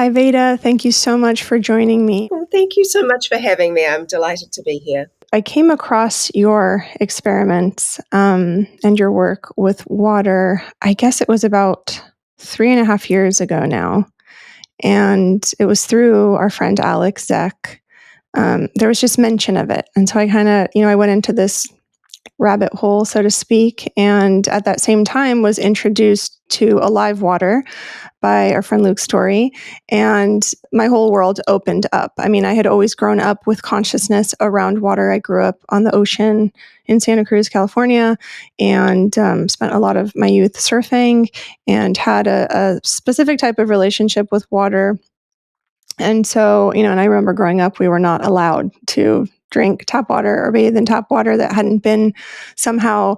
Hi, Veda. Thank you so much for joining me. Well, thank you so much for having me. I'm delighted to be here. I came across your experiments and your work with water. I guess it was about 3.5 years ago now. And it was through our friend Alex Zek. There was just mention of it. And so I kind of, I went into this rabbit hole, so to speak, and at that same time was introduced to Alive Water by our friend Luke Story, and my whole world opened up. I mean, I had always grown up with consciousness around water. I grew up on the ocean in Santa Cruz, California, and spent a lot of my youth surfing and had a specific type of relationship with water. And so, and I remember growing up, we were not allowed to drink tap water or bathe in tap water that hadn't been somehow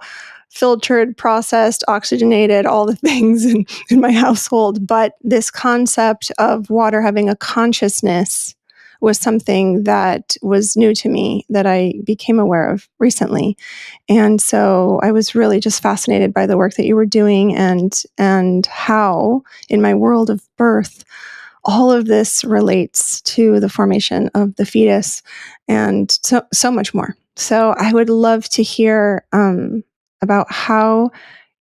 filtered, processed, oxygenated, all the things in my household. But this concept of water having a consciousness was something that was new to me that I became aware of recently. And so I was really just fascinated by the work that you were doing and how in my world of birth, all of this relates to the formation of the fetus and so much more. So I would love to hear about how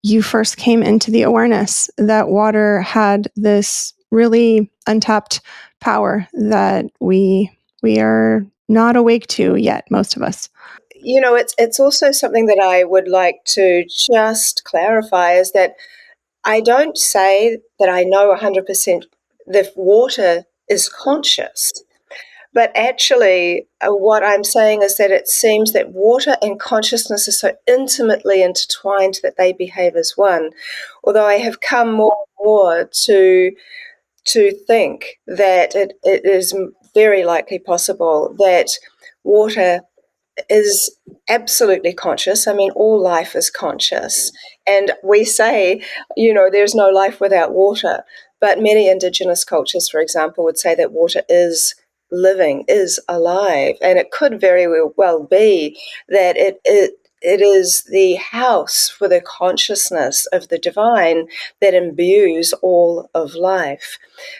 you first came into the awareness that water had this really untapped power that we are not awake to yet, most of us. It's also something that I would like to just clarify is that I don't say that I know 100% that water is conscious. But actually, what I'm saying is that it seems that water and consciousness are so intimately intertwined that they behave as one. Although I have come more and more to think that it is very likely possible that water is absolutely conscious. I mean, all life is conscious. And we say, there's no life without water. But many indigenous cultures, for example, would say that water is living, is alive. And it could very well be that it is the house for the consciousness of the divine that imbues all of life.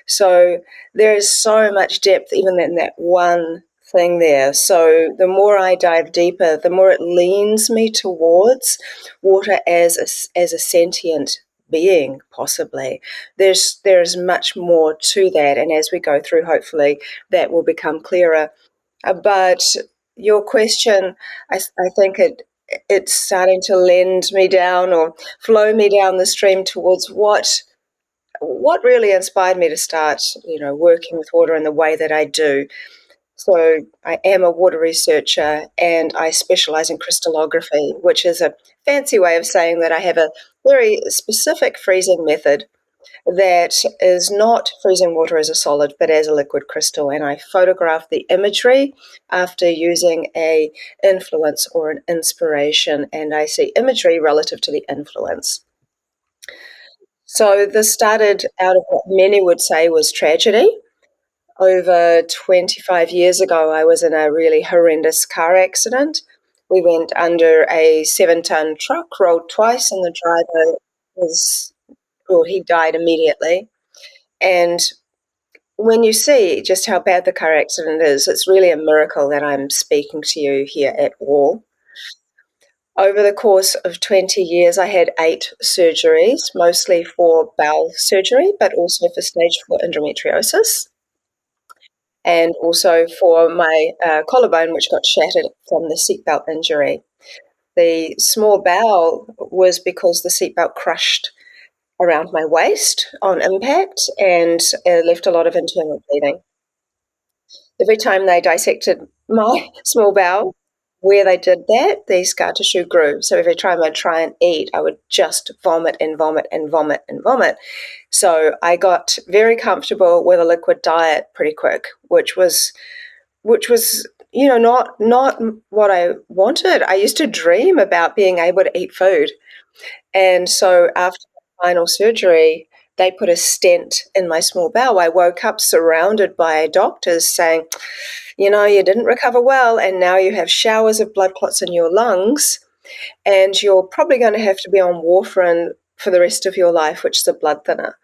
So there is so much depth even in that one thing there. So the more I dive deeper, the more it leans me towards water as a sentient being, possibly. There's much more to that, and as we go through, hopefully that will become clearer. But your question, I think it's starting to lend me down or flow me down the stream towards what really inspired me to start, working with water in the way that I do. So I am a water researcher and I specialize in crystallography, which is a fancy way of saying that I have a very specific freezing method that is not freezing water as a solid, but as a liquid crystal. And I photograph the imagery after using a influence or an inspiration, and I see imagery relative to the influence. So this started out of what many would say was tragedy. Over 25 years ago, I was in a really horrendous car accident. We went under a 7-ton truck, rolled twice, and the driver he died immediately. And when you see just how bad the car accident is, it's really a miracle that I'm speaking to you here at all. Over the course of 20 years, I had 8 surgeries, mostly for bowel surgery, but also for stage 4 endometriosis, and also for my collarbone, which got shattered from the seatbelt injury. The small bowel was because the seatbelt crushed around my waist on impact and left a lot of internal bleeding. Every time they dissected my small bowel, where they did that, the scar tissue grew. So every time I'd try and eat, I would just vomit and vomit and vomit and vomit. So I got very comfortable with a liquid diet pretty quick, which was not what I wanted. I used to dream about being able to eat food. And so after the final surgery, they put a stent in my small bowel. I woke up surrounded by doctors saying, you didn't recover well, and now you have showers of blood clots in your lungs, and you're probably going to have to be on warfarin for the rest of your life, which is a blood thinner.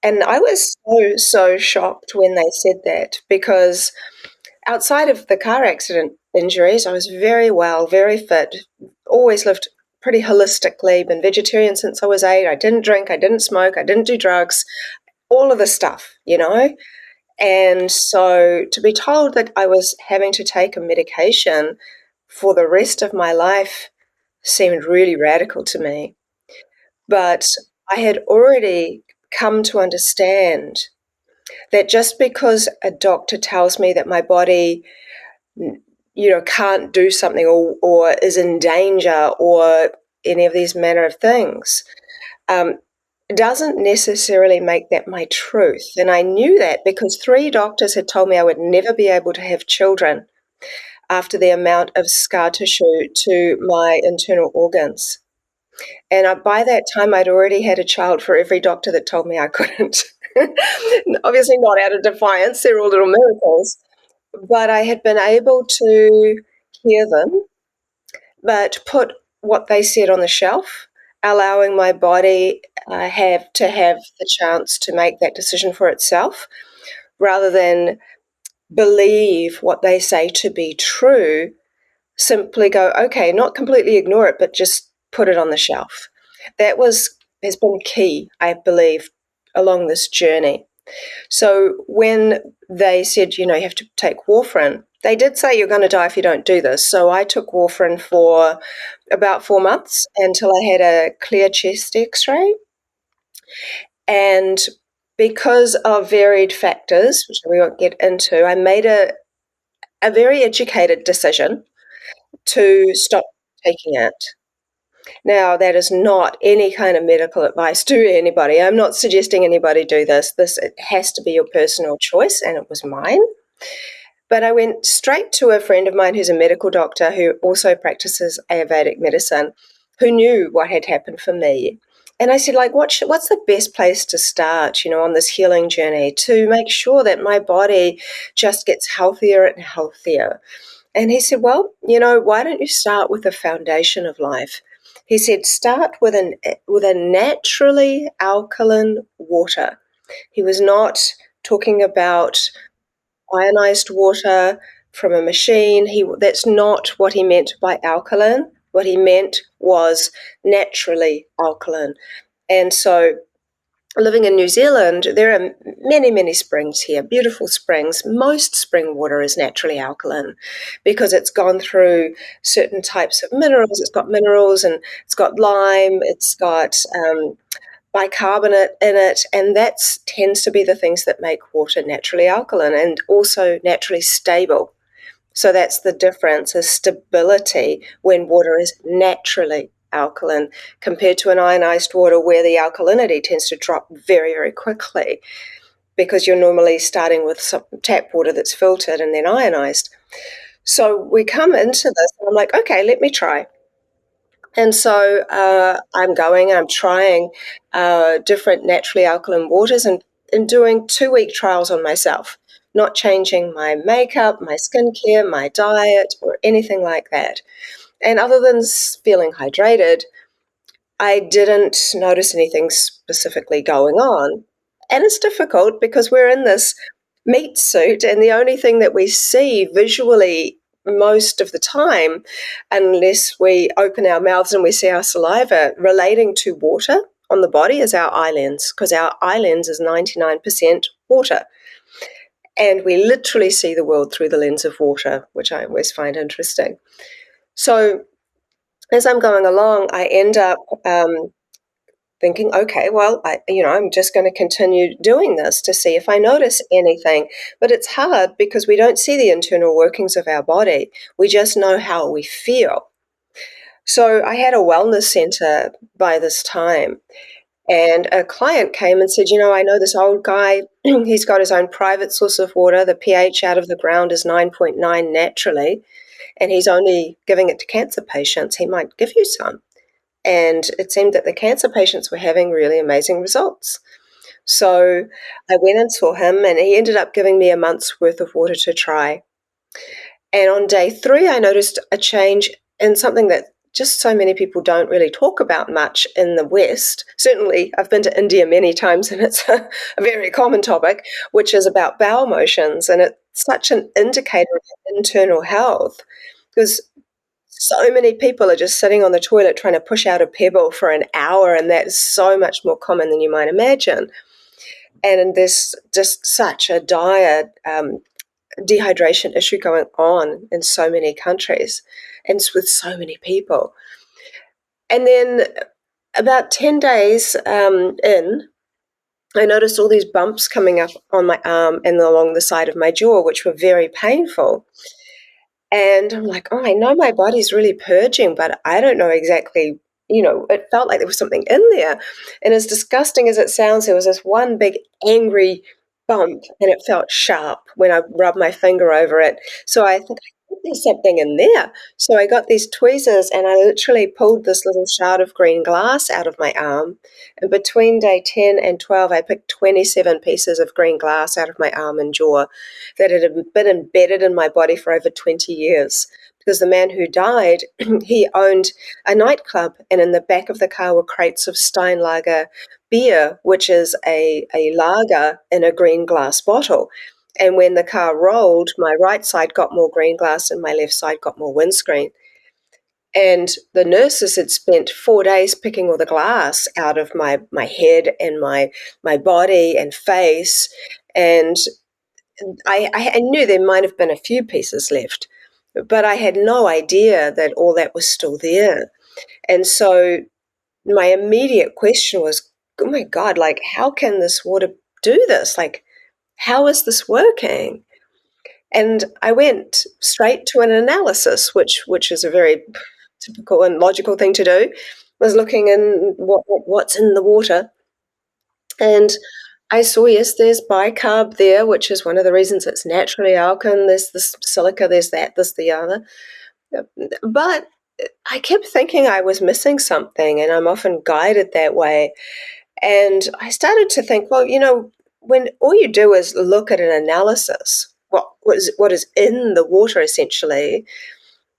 And I was so shocked when they said that, because outside of the car accident injuries, I was very well, very fit, always lived pretty holistically, been vegetarian since I was 8. I didn't drink, I didn't smoke, I didn't do drugs, all of the stuff, you know? And so to be told that I was having to take a medication for the rest of my life seemed really radical to me. But I had already come to understand that just because a doctor tells me that my body, can't do something, or is in danger, or any of these manner of things, um, doesn't necessarily make that my truth. And I knew that because 3 doctors had told me I would never be able to have children after the amount of scar tissue to my internal organs. And by that time, I'd already had a child for every doctor that told me I couldn't. Obviously, not out of defiance, they're all little miracles. But I had been able to hear them, but put what they said on the shelf, allowing my body have the chance to make that decision for itself, rather than believe what they say to be true. Simply go, okay, not completely ignore it, but just put it on the shelf. That has been key, I believe, along this journey. So when they said, you have to take warfarin, they did say you're going to die if you don't do this. So I took warfarin for about 4 months until I had a clear chest x-ray. And because of varied factors, which we won't get into, I made a very educated decision to stop taking it. Now, that is not any kind of medical advice to anybody. I'm not suggesting anybody do this. It has to be your personal choice, and it was mine. But I went straight to a friend of mine who's a medical doctor who also practices Ayurvedic medicine, who knew what had happened for me. And I said, what's the best place to start, on this healing journey to make sure that my body just gets healthier and healthier? And he said, well, why don't you start with the foundation of life? He said, start with a naturally alkaline water. He was not talking about ionized water from a machine. That's not what he meant by alkaline. What he meant was naturally alkaline. And so, living in New Zealand, there are many, many springs here, beautiful springs. Most spring water is naturally alkaline because it's gone through certain types of minerals. It's got minerals, and it's got lime, it's got bicarbonate in it, and that tends to be the things that make water naturally alkaline and also naturally stable. So that's the difference, is stability when water is naturally alkaline compared to an ionized water where the alkalinity tends to drop very, very quickly because you're normally starting with some tap water that's filtered and then ionized. So we come into this and I'm like, okay, let me try. And so I'm trying different naturally alkaline waters, and doing 2-week trials on myself, not changing my makeup, my skincare, my diet, or anything like that. And other than feeling hydrated, I didn't notice anything specifically going on. And it's difficult because we're in this meat suit, and the only thing that we see visually most of the time, unless we open our mouths and we see our saliva relating to water on the body, is our eye lens, because our eye lens is 99% water. And we literally see the world through the lens of water, which I always find interesting. So as I'm going along, I end up thinking, okay, well, I'm just going to continue doing this to see if I notice anything. But it's hard because we don't see the internal workings of our body. We just know how we feel. So I had a wellness center by this time, and a client came and said, I know this old guy, he's got his own private source of water. The pH out of the ground is 9.9 naturally, and he's only giving it to cancer patients. He might give you some. And it seemed that the cancer patients were having really amazing results. So I went and saw him, and he ended up giving me a month's worth of water to try. And on day 3, I noticed a change in something that just so many people don't really talk about much in the West. Certainly, I've been to India many times, and it's a very common topic, which is about bowel motions. And it's such an indicator of internal health, because so many people are just sitting on the toilet trying to push out a pebble for an hour, and that is so much more common than you might imagine. And there's just such a dire dehydration issue going on in so many countries and with so many people. And then about 10 days in, I noticed all these bumps coming up on my arm and along the side of my jaw, which were very painful. And I'm like, oh, I know my body's really purging, but I don't know exactly, it felt like there was something in there. And as disgusting as it sounds, there was this one big angry bump, and it felt sharp when I rubbed my finger over it. So I think there's something in there. So I got these tweezers, and I literally pulled this little shard of green glass out of my arm. And between day 10 and 12, I picked 27 pieces of green glass out of my arm and jaw that had been embedded in my body for over 20 years. Because the man who died, he owned a nightclub, and in the back of the car were crates of Steinlager beer, which is a lager in a green glass bottle. And when the car rolled, my right side got more green glass and my left side got more windscreen. And the nurses had spent 4 days picking all the glass out of my head and my body and face. And I knew there might have been a few pieces left, but I had no idea that all that was still there. And so my immediate question was, oh my God, like, how can this water do this? Like, how is this working? And I went straight to an analysis, which is a very typical and logical thing to do, was looking in what's in the water. And I saw, yes, there's bicarb there, which is one of the reasons it's naturally alkaline. There's this silica, there's that, this, the other. But I kept thinking I was missing something, and I'm often guided that way. And I started to think, well, when all you do is look at an analysis, what is in the water essentially,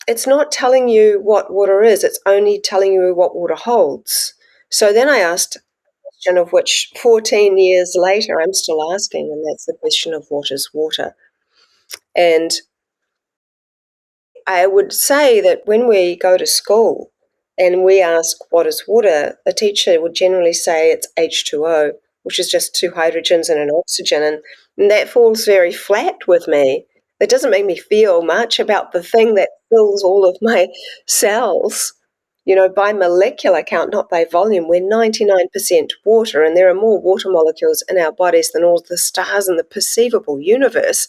it's not telling you what water is, it's only telling you what water holds. So then I asked a question of which 14 years later I'm still asking, and that's the question of what is water. And I would say that when we go to school and we ask what is water, the teacher would generally say it's H2O, which is just two hydrogens and an oxygen. And that falls very flat with me. It doesn't make me feel much about the thing that fills all of my cells. By molecular count, not by volume, we're 99% water, and there are more water molecules in our bodies than all the stars in the perceivable universe.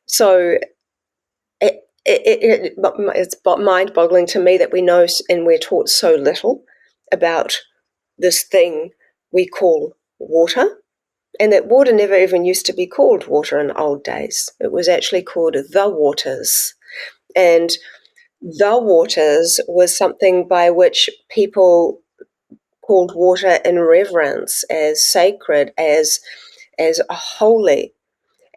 So it's mind-boggling to me that we know and we're taught so little about this thing we call water, and that water never even used to be called water in old days. It was actually called the waters. And the waters was something by which people called water in reverence, as sacred, as holy.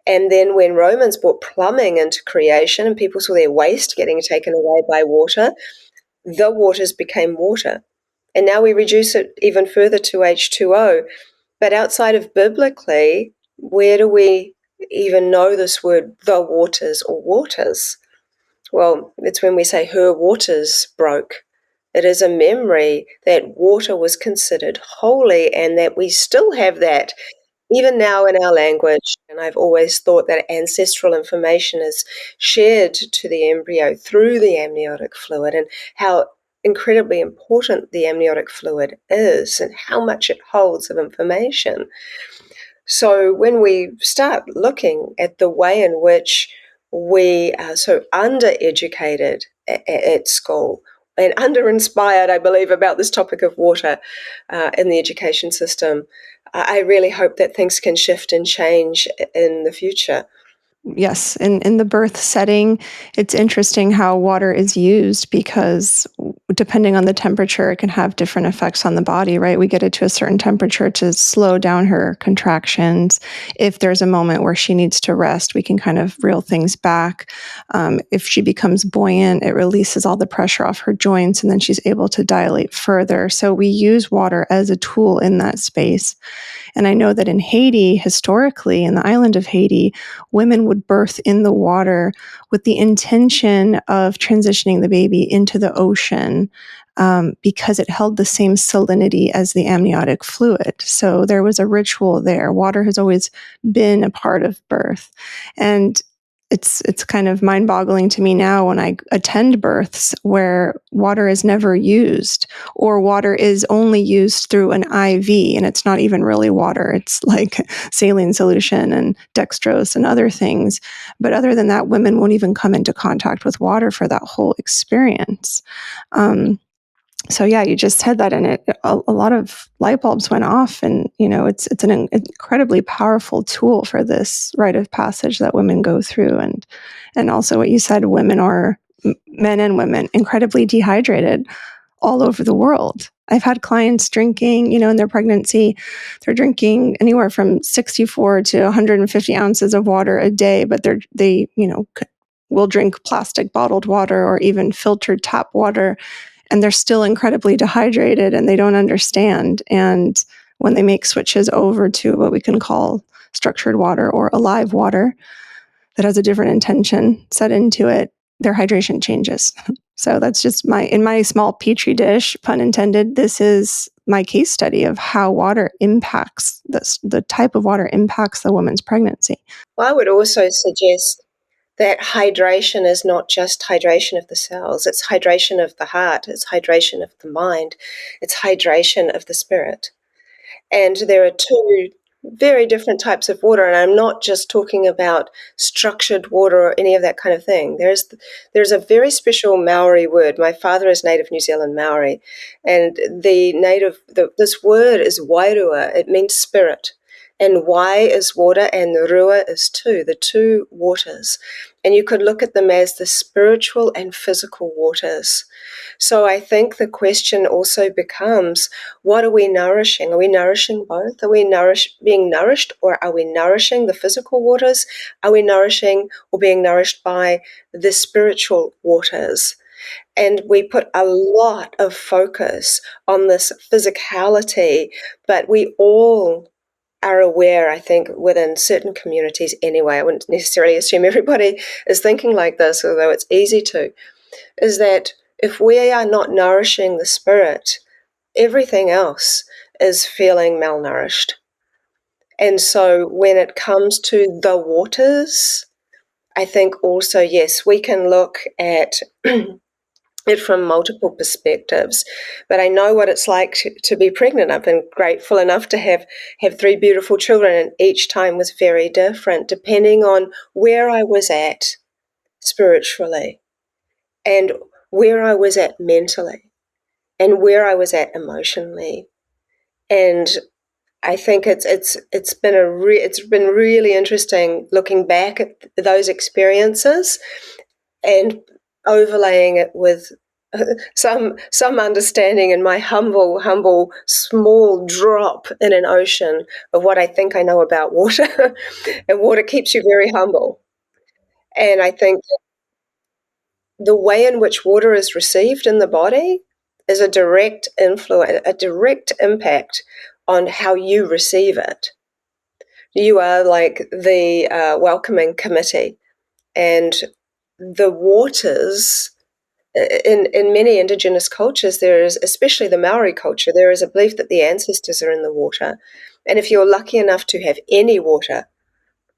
And then when Romans brought plumbing into creation and people saw their waste getting taken away by water, the waters became water. And now we reduce it even further to H2O. But outside of biblically, where do we even know this word, the waters or waters? Well, it's when we say her waters broke. It is a memory that water was considered holy, and that we still have that even now in our language. And I've always thought that ancestral information is shared to the embryo through the amniotic fluid, and how incredibly important the amniotic fluid is and how much it holds of information. So when we start looking at the way in which we are so undereducated at school and under-inspired, I believe, about this topic of water in the education system, I really hope that things can shift and change in the future. Yes, in the birth setting, it's interesting how water is used because depending on the temperature, it can have different effects on the body, right? We get it to a certain temperature to slow down her contractions. If there's a moment where she needs to rest, we can kind of reel things back. If she becomes buoyant, it releases all the pressure off her joints and then she's able to dilate further. So we use water as a tool in that space. And I know that in Haiti, historically, in the island of Haiti, women would birth in the water with the intention of transitioning the baby into the ocean because it held the same salinity as the amniotic fluid. So there was a ritual there. Water has always been a part of birth. And it's kind of mind-boggling to me now when I attend births where water is never used or water is only used through an IV and it's not even really water. It's like saline solution and dextrose and other things. But other than that, women won't even come into contact with water for that whole experience. So yeah, you just said that, and a lot of light bulbs went off, and it's an incredibly powerful tool for this rite of passage that women go through, and also what you said, women are men and women incredibly dehydrated all over the world. I've had clients drinking, in their pregnancy, they're drinking anywhere from 64 to 150 ounces of water a day, but they will drink plastic bottled water or even filtered tap water, and they're still incredibly dehydrated and they don't understand. And when they make switches over to what we can call structured water or alive water that has a different intention set into it, their hydration changes. So that's just in my small petri dish, pun intended, this is my case study of how water impacts the type of water impacts the woman's pregnancy. Well, I would also suggest that hydration is not just hydration of the cells, it's hydration of the heart, it's hydration of the mind, it's hydration of the spirit. And there are two very different types of water, and I'm not just talking about structured water or any of that kind of thing. There's a very special Maori word. My father is native New Zealand Maori, and this word is wairua. It means spirit. And wai is water and rua is the two waters. And you could look at them as the spiritual and physical waters. So I think the question also becomes, what are we nourishing? Are we nourishing both? Are we being nourished, or are we nourishing the physical waters? Are we nourishing or being nourished by the spiritual waters? And we put a lot of focus on this physicality, but we all are aware, I think, within certain communities anyway, I wouldn't necessarily assume everybody is thinking like this, although it's easy to, is that if we are not nourishing the spirit, everything else is feeling malnourished. And so when it comes to the waters, I think also, yes, we can look at it from multiple perspectives. But I know what it's like to be pregnant. I've been grateful enough to have three beautiful children, and each time was very different depending on where I was at spiritually and where I was at mentally and where I was at emotionally. And I think it's been really interesting looking back at those experiences and overlaying it with some understanding in my humble small drop in an ocean of what I think I know about water. And water keeps you very humble. And I think the way in which water is received in the body is a direct influence, a direct impact on how you receive it. You are like the welcoming committee, and the waters in many indigenous cultures, there is, especially the Maori culture, there is a belief that the ancestors are in the water. And if you're lucky enough to have any water,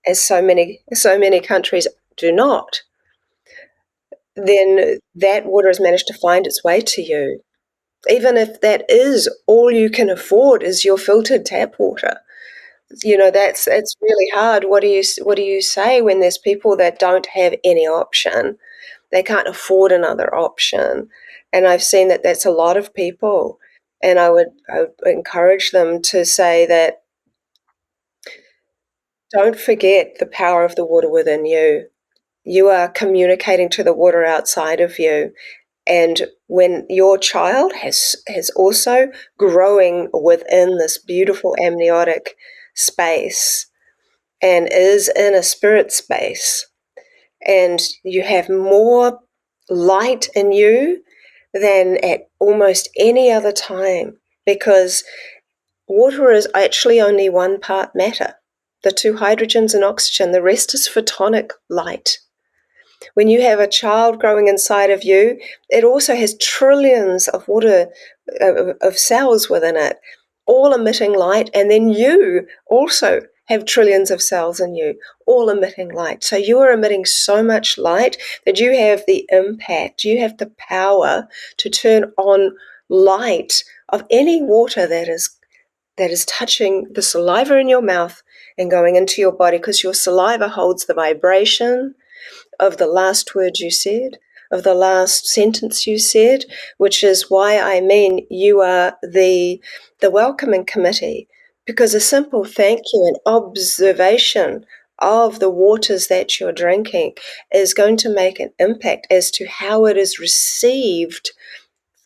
as so many countries do not, then that water has managed to find its way to you. Even if that is all you can afford is your filtered tap water. It's really hard. What do you say when there's people that don't have any option? They can't afford another option. And I've seen that that's a lot of people. And I would encourage them to say that Don't forget the power of the water within you. You are communicating to the water outside of you. And when your child has also growing within this beautiful amniotic space and is in a spirit space, and you have more light in you than at almost any other time, because water is actually only one part matter. The two hydrogens and oxygen, the rest is photonic light. When you have a child growing inside of you, it also has trillions of water, of cells within it, all emitting light, and then you also have trillions of cells in you, all emitting light. So you are emitting so much light that you have the impact, you have the power to turn on light of any water that is touching the saliva in your mouth and going into your body, because your saliva holds the vibration of the last word you said, of the last sentence you said, which is why I mean you are the welcoming committee, because a simple thank you and observation of the waters that you're drinking is going to make an impact as to how it is received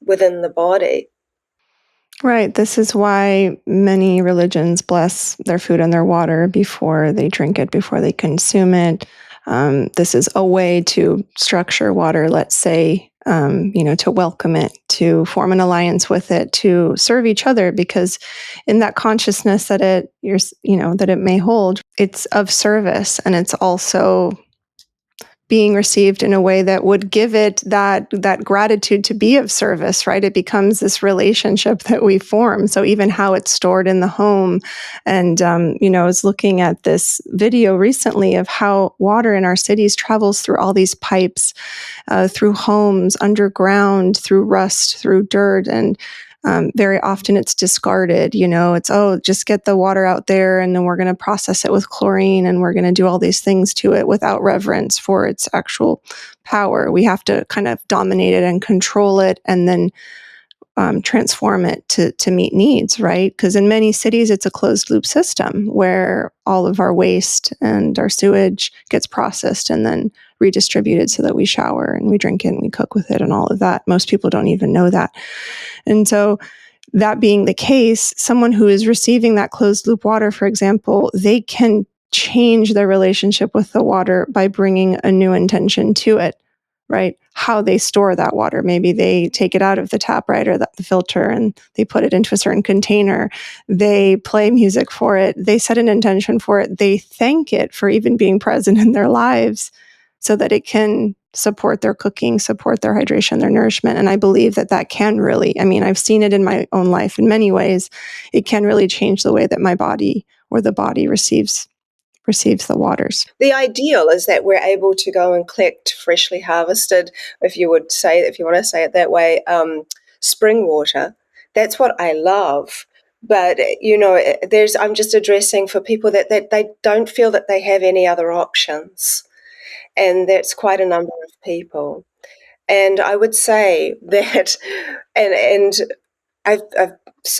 within the body. Right. This is why many religions bless their food and their water before they drink it, before they consume it. This is a way to structure water, let's say, to welcome it, to form an alliance with it, to serve each other, because in that consciousness that that it may hold, it's of service, and it's also being received in a way that would give it that gratitude to be of service, right? It becomes this relationship that we form. So even how it's stored in the home, and I was looking at this video recently of how water in our cities travels through all these pipes, through homes, underground, through rust, through dirt, and very often it's discarded. It's, oh, just get the water out there and then we're going to process it with chlorine and we're going to do all these things to it without reverence for its actual power. We have to kind of dominate it and control it, and then transform it to meet needs, right? Because in many cities, it's a closed loop system where all of our waste and our sewage gets processed and then redistributed so that we shower and we drink it and we cook with it and all of that. Most people don't even know that. And so, that being the case, someone who is receiving that closed loop water, for example, they can change their relationship with the water by bringing a new intention to it, right? How they store that water. Maybe they take it out of the tap, right, or the filter, and they put it into a certain container. They play music for it. They set an intention for it. They thank it for even being present in their lives so that it can support their cooking, support their hydration, their nourishment. And I believe that can really, I've seen it in my own life in many ways. It can really change the way that my body or the body receives the waters. The ideal is that we're able to go and collect freshly harvested, if you want to say it that way, spring water. That's what I love. But I'm just addressing for people that they don't feel that they have any other options, and that's quite a number of people. And I would say that, and I've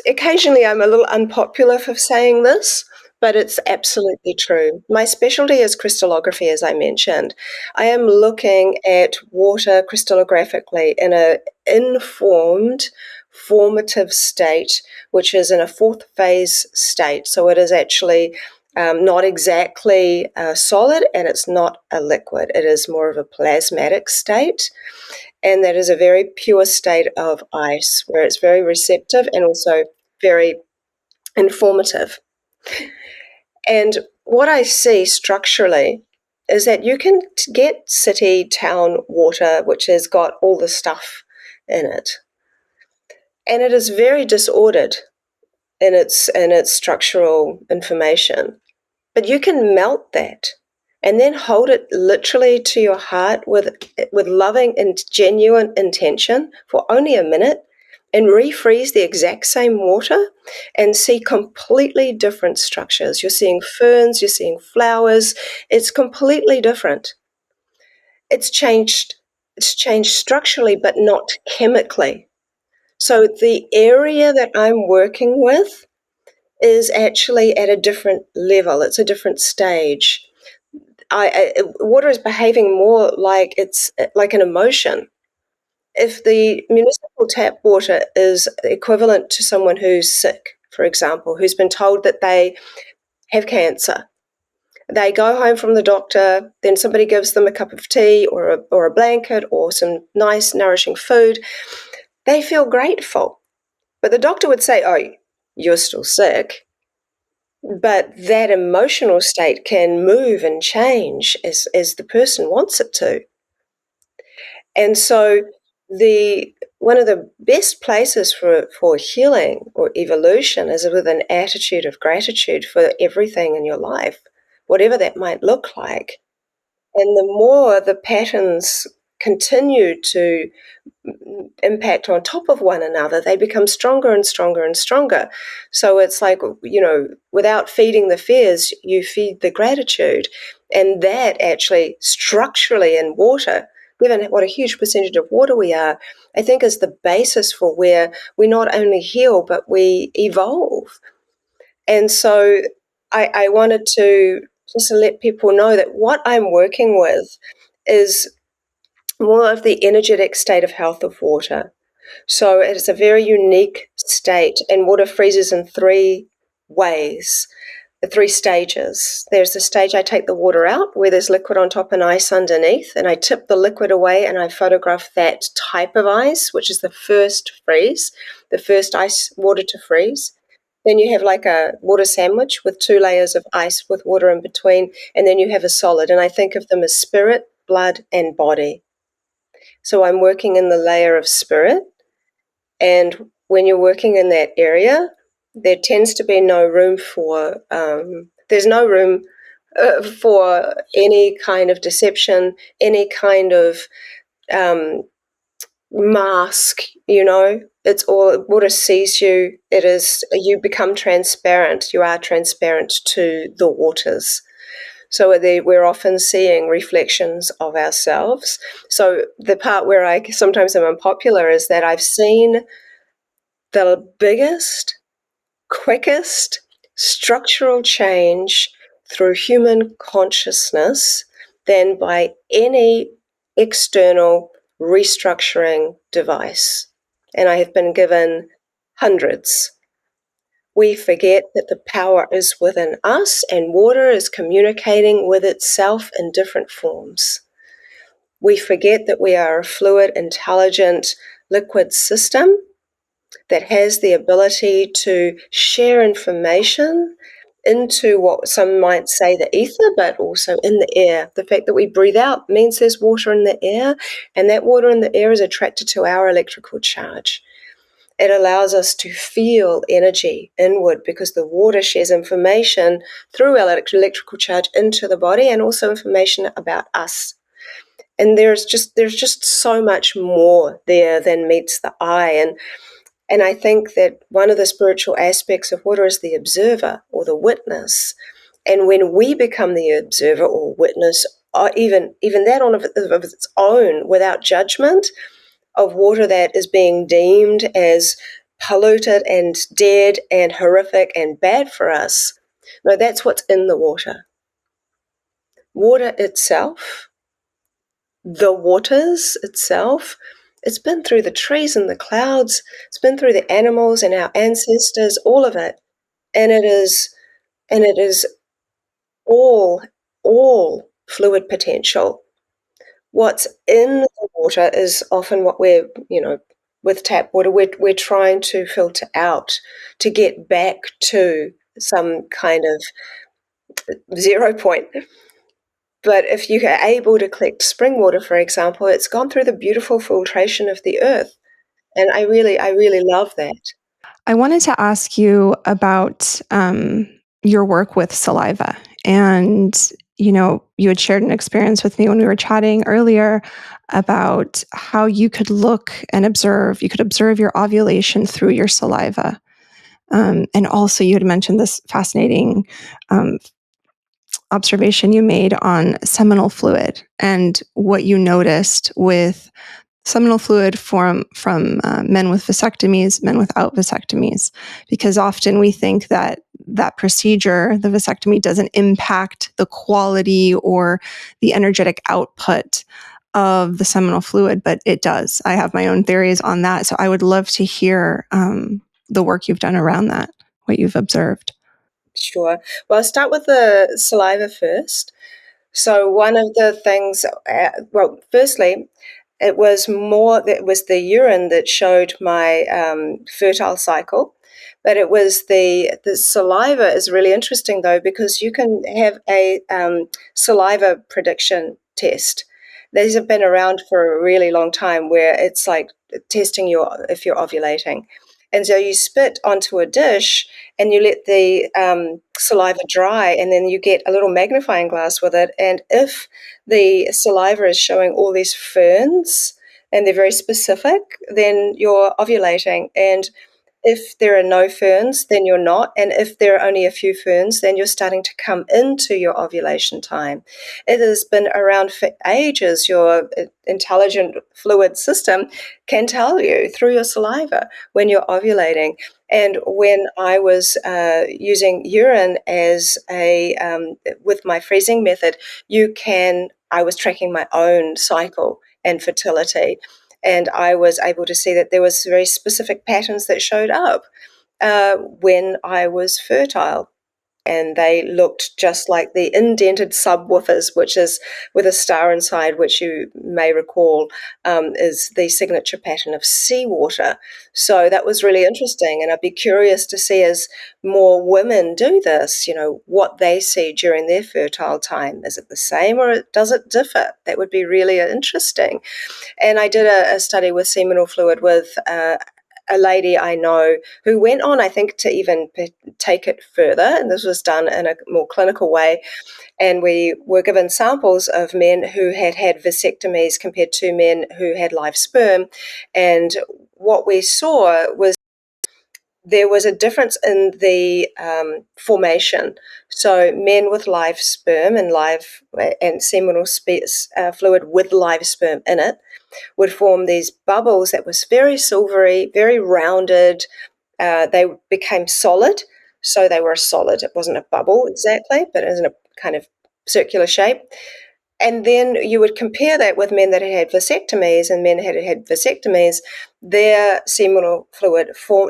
occasionally I'm a little unpopular for saying this, but it's absolutely true. My specialty is crystallography, as I mentioned. I am looking at water crystallographically in an informed, formative state, which is in a fourth phase state. So it is actually not exactly solid, and it's not a liquid. It is more of a plasmatic state. And that is a very pure state of ice, where it's very receptive and also very informative. And what I see structurally is that you can get city, town water, which has got all the stuff in it. And it is very disordered in its structural information. But you can melt that and then hold it literally to your heart with loving and genuine intention for only a minute, and refreeze the exact same water and see completely different structures. You're seeing ferns, you're seeing flowers. It's completely different. It's changed structurally, but not chemically. So the area that I'm working with is actually at a different level. It's a different stage. Water is behaving more like it's like an emotion. If the municipal tap water is equivalent to someone who's sick, for example, who's been told that they have cancer, they go home from the doctor, then somebody gives them a cup of tea or a blanket or some nice, nourishing food, they feel grateful. But the doctor would say, oh, you're still sick. But that emotional state can move and change as the person wants it to. And so one of the best places for healing or evolution is with an attitude of gratitude for everything in your life, whatever that might look like. And the more the patterns continue to impact on top of one another, they become stronger and stronger and stronger. So it's like, without feeding the fears, you feed the gratitude. And that actually structurally in water, given what a huge percentage of water we are, I think is the basis for where we not only heal, but we evolve. And so I wanted to just let people know that what I'm working with is more of the energetic state of health of water. So it is a very unique state, and water freezes in three ways, the three stages. There's the stage I take the water out where there's liquid on top and ice underneath, and I tip the liquid away and I photograph that type of ice, which is the first freeze, the first ice water to freeze. Then you have like a water sandwich with 2 layers of ice with water in between, and then you have a solid. And I think of them as spirit, blood, and body. So I'm working in the layer of spirit. And when you're working in that area, there tends to be no room for, there's no room for any kind of deception, any kind of mask, It's all, water sees you. It is, you become transparent. You are transparent to the waters. So we're often seeing reflections of ourselves. So the part where I sometimes am unpopular is that I've seen the biggest, quickest structural change through human consciousness than by any external restructuring device. And I have been given hundreds. We forget that the power is within us, and water is communicating with itself in different forms. We forget that we are a fluid, intelligent, liquid system that has the ability to share information into what some might say the ether, but also in the air. The fact that we breathe out means there's water in the air, and that water in the air is attracted to our electrical charge. It allows us to feel energy inward because the water shares information through our electrical charge into the body, and also information about us. And there's just so much more there than meets the eye. And I think that one of the spiritual aspects of water is the observer or the witness. And when we become the observer or witness, or even that on of its own, without judgment, of water that is being deemed as polluted and dead and horrific and bad for us, no, that's what's in the water. Water itself, the waters itself, it's been through the trees and the clouds, it's been through the animals and our ancestors, all of it. And it is all fluid potential. What's in the water is often what we're, with tap water, we're trying to filter out to get back to some kind of 0 point. But if you are able to collect spring water, for example, it's gone through the beautiful filtration of the earth. And I really love that. I wanted to ask you about your work with saliva. And, you had shared an experience with me when we were chatting earlier about how you could look and observe, you could observe your ovulation through your saliva. And also, you had mentioned this fascinating observation you made on seminal fluid and what you noticed with seminal fluid from men with vasectomies, men without vasectomies, because often we think that that procedure, the vasectomy, doesn't impact the quality or the energetic output of the seminal fluid, but it does. I have my own theories on that, so I would love to hear the work you've done around that, what you've observed. Sure. Well, I'll start with the saliva first. So one of the things, well, firstly, it was the urine that showed my fertile cycle, but it was the saliva is really interesting though, because you can have a saliva prediction test. These have been around for a really long time, where it's like testing if you're ovulating. And so you spit onto a dish and you let the saliva dry, and then you get a little magnifying glass with it. And if the saliva is showing all these ferns and they're very specific, then you're ovulating. And if there are no ferns, then you're not. And if there are only a few ferns, then you're starting to come into your ovulation time. It has been around for ages. Your intelligent fluid system can tell you through your saliva when you're ovulating. And when I was using urine as with my freezing method, I was tracking my own cycle and fertility. And I was able to see that there was very specific patterns that showed up when I was fertile. And they looked just like the indented subwoofers, which is with a star inside, which you may recall is the signature pattern of seawater. So that was really interesting, and I'd be curious to see, as more women do this, what they see during their fertile time. Is it the same, or does it differ? That would be really interesting. And I did a study with seminal fluid with a lady I know who went on, I think, to even take it further. And this was done in a more clinical way. And we were given samples of men who had had vasectomies compared to men who had live sperm. And what we saw was there was a difference in the formation. So men with live sperm and seminal fluid with live sperm in it would form these bubbles that was very silvery, very rounded. They became solid, so they were a solid. It wasn't a bubble exactly, but it was in a kind of circular shape. And then you would compare that with men that had had vasectomies, and men that had had vasectomies, their seminal fluid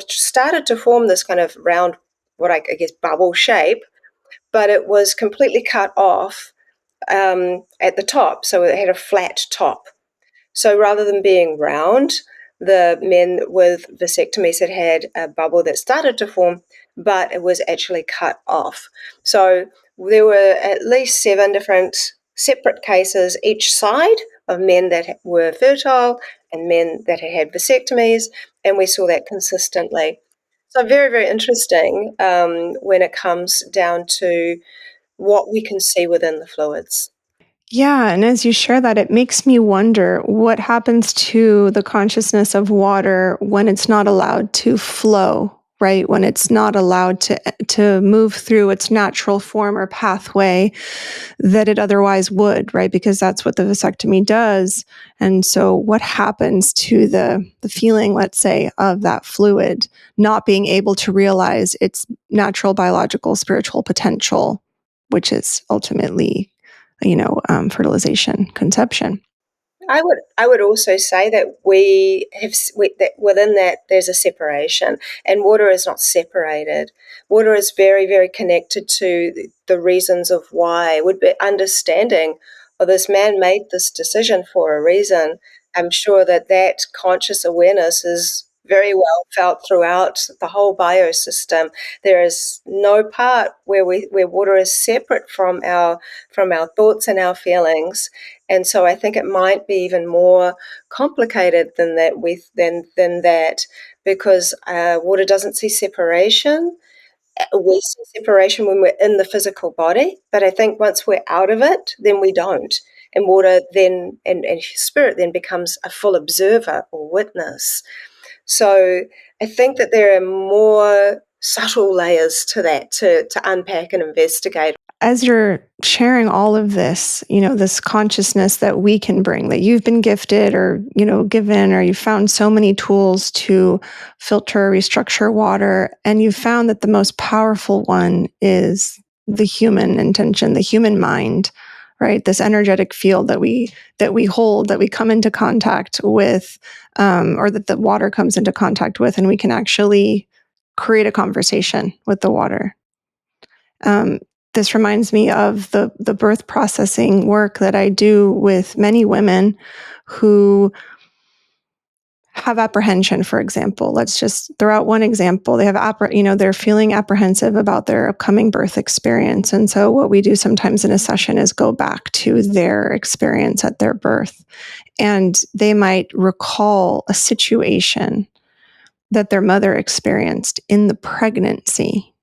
started to form this kind of round, what I guess, bubble shape, but it was completely cut off at the top, so it had a flat top. So rather than being round, the men with vasectomies had a bubble that started to form, but it was actually cut off. So there were at least 7 different separate cases each side of men that were fertile and men that had had vasectomies, and we saw that consistently. So very, very interesting when it comes down to what we can see within the fluids. Yeah, and as you share that, it makes me wonder what happens to the consciousness of water when it's not allowed to flow, right? When it's not allowed to move through its natural form or pathway that it otherwise would, right? Because that's what the vasectomy does. And so what happens to the feeling, let's say, of that fluid not being able to realize its natural biological spiritual potential, which is ultimately fertilization, conception. I would also say that that within that there's a separation, and water is not separated. Water is very, very connected to the reasons of why. Would be understanding, oh, this man made this decision for a reason. I'm sure that conscious awareness is very well felt throughout the whole biosystem. There is no part where water is separate from our thoughts and our feelings. And so I think it might be even more complicated than that, because water doesn't see separation. We see separation when we're in the physical body, but I think once we're out of it, then we don't. And water then and spirit then becomes a full observer or witness. So I think that there are more subtle layers to that to unpack and investigate. as you're sharing all of this, this consciousness that we can bring, that you've been gifted or, given, or you found so many tools to filter, restructure water, and you found that the most powerful one is the human intention, the human mind, right? This energetic field that we hold, that we come into contact with, or that the water comes into contact with, and we can actually create a conversation with the water. This reminds me of the birth processing work that I do with many women who have apprehension, for example. Let's just throw out one example. They have they're feeling apprehensive about their upcoming birth experience. And so what we do sometimes in a session is go back to their experience at their birth. And they might recall a situation that their mother experienced in the pregnancy.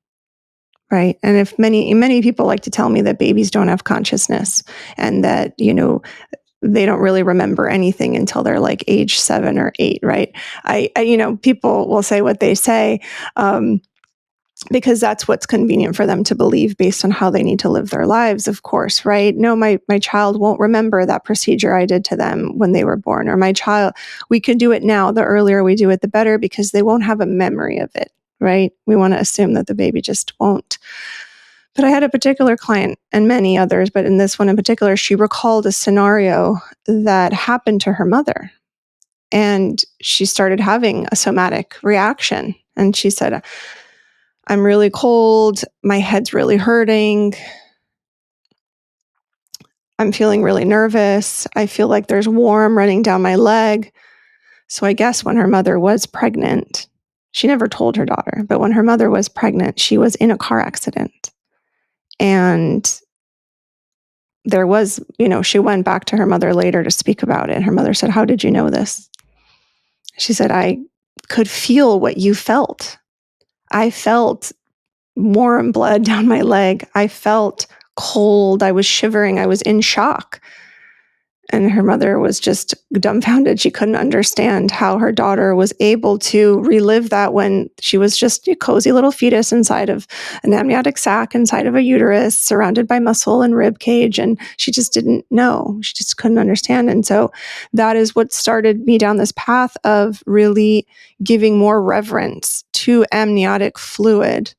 Right. And if many people like to tell me that babies don't have consciousness and that, they don't really remember anything until they're like age 7 or 8. Right. People will say what they say, because that's what's convenient for them to believe based on how they need to live their lives, of course. Right. No, my child won't remember that procedure I did to them when they were born, or my child, we can do it now. The earlier we do it, the better, because they won't have a memory of it. Right. We want to assume that the baby just won't. But I had a particular client, and many others, but in this one in particular, she recalled a scenario that happened to her mother. And she started having a somatic reaction. And she said, I'm really cold. My head's really hurting. I'm feeling really nervous. I feel like there's warm running down my leg. So I guess when her mother was pregnant, she never told her daughter, but when her mother was pregnant, she was in a car accident. And there was, she went back to her mother later to speak about it. And her mother said, how did you know this? She said, I could feel what you felt. I felt warm blood down my leg. I felt cold. I was shivering. I was in shock. And her mother was just dumbfounded. She couldn't understand how her daughter was able to relive that when she was just a cozy little fetus inside of an amniotic sac, inside of a uterus, surrounded by muscle and rib cage. And she just didn't know. She just couldn't understand. And so that is what started me down this path of really giving more reverence to amniotic fluid.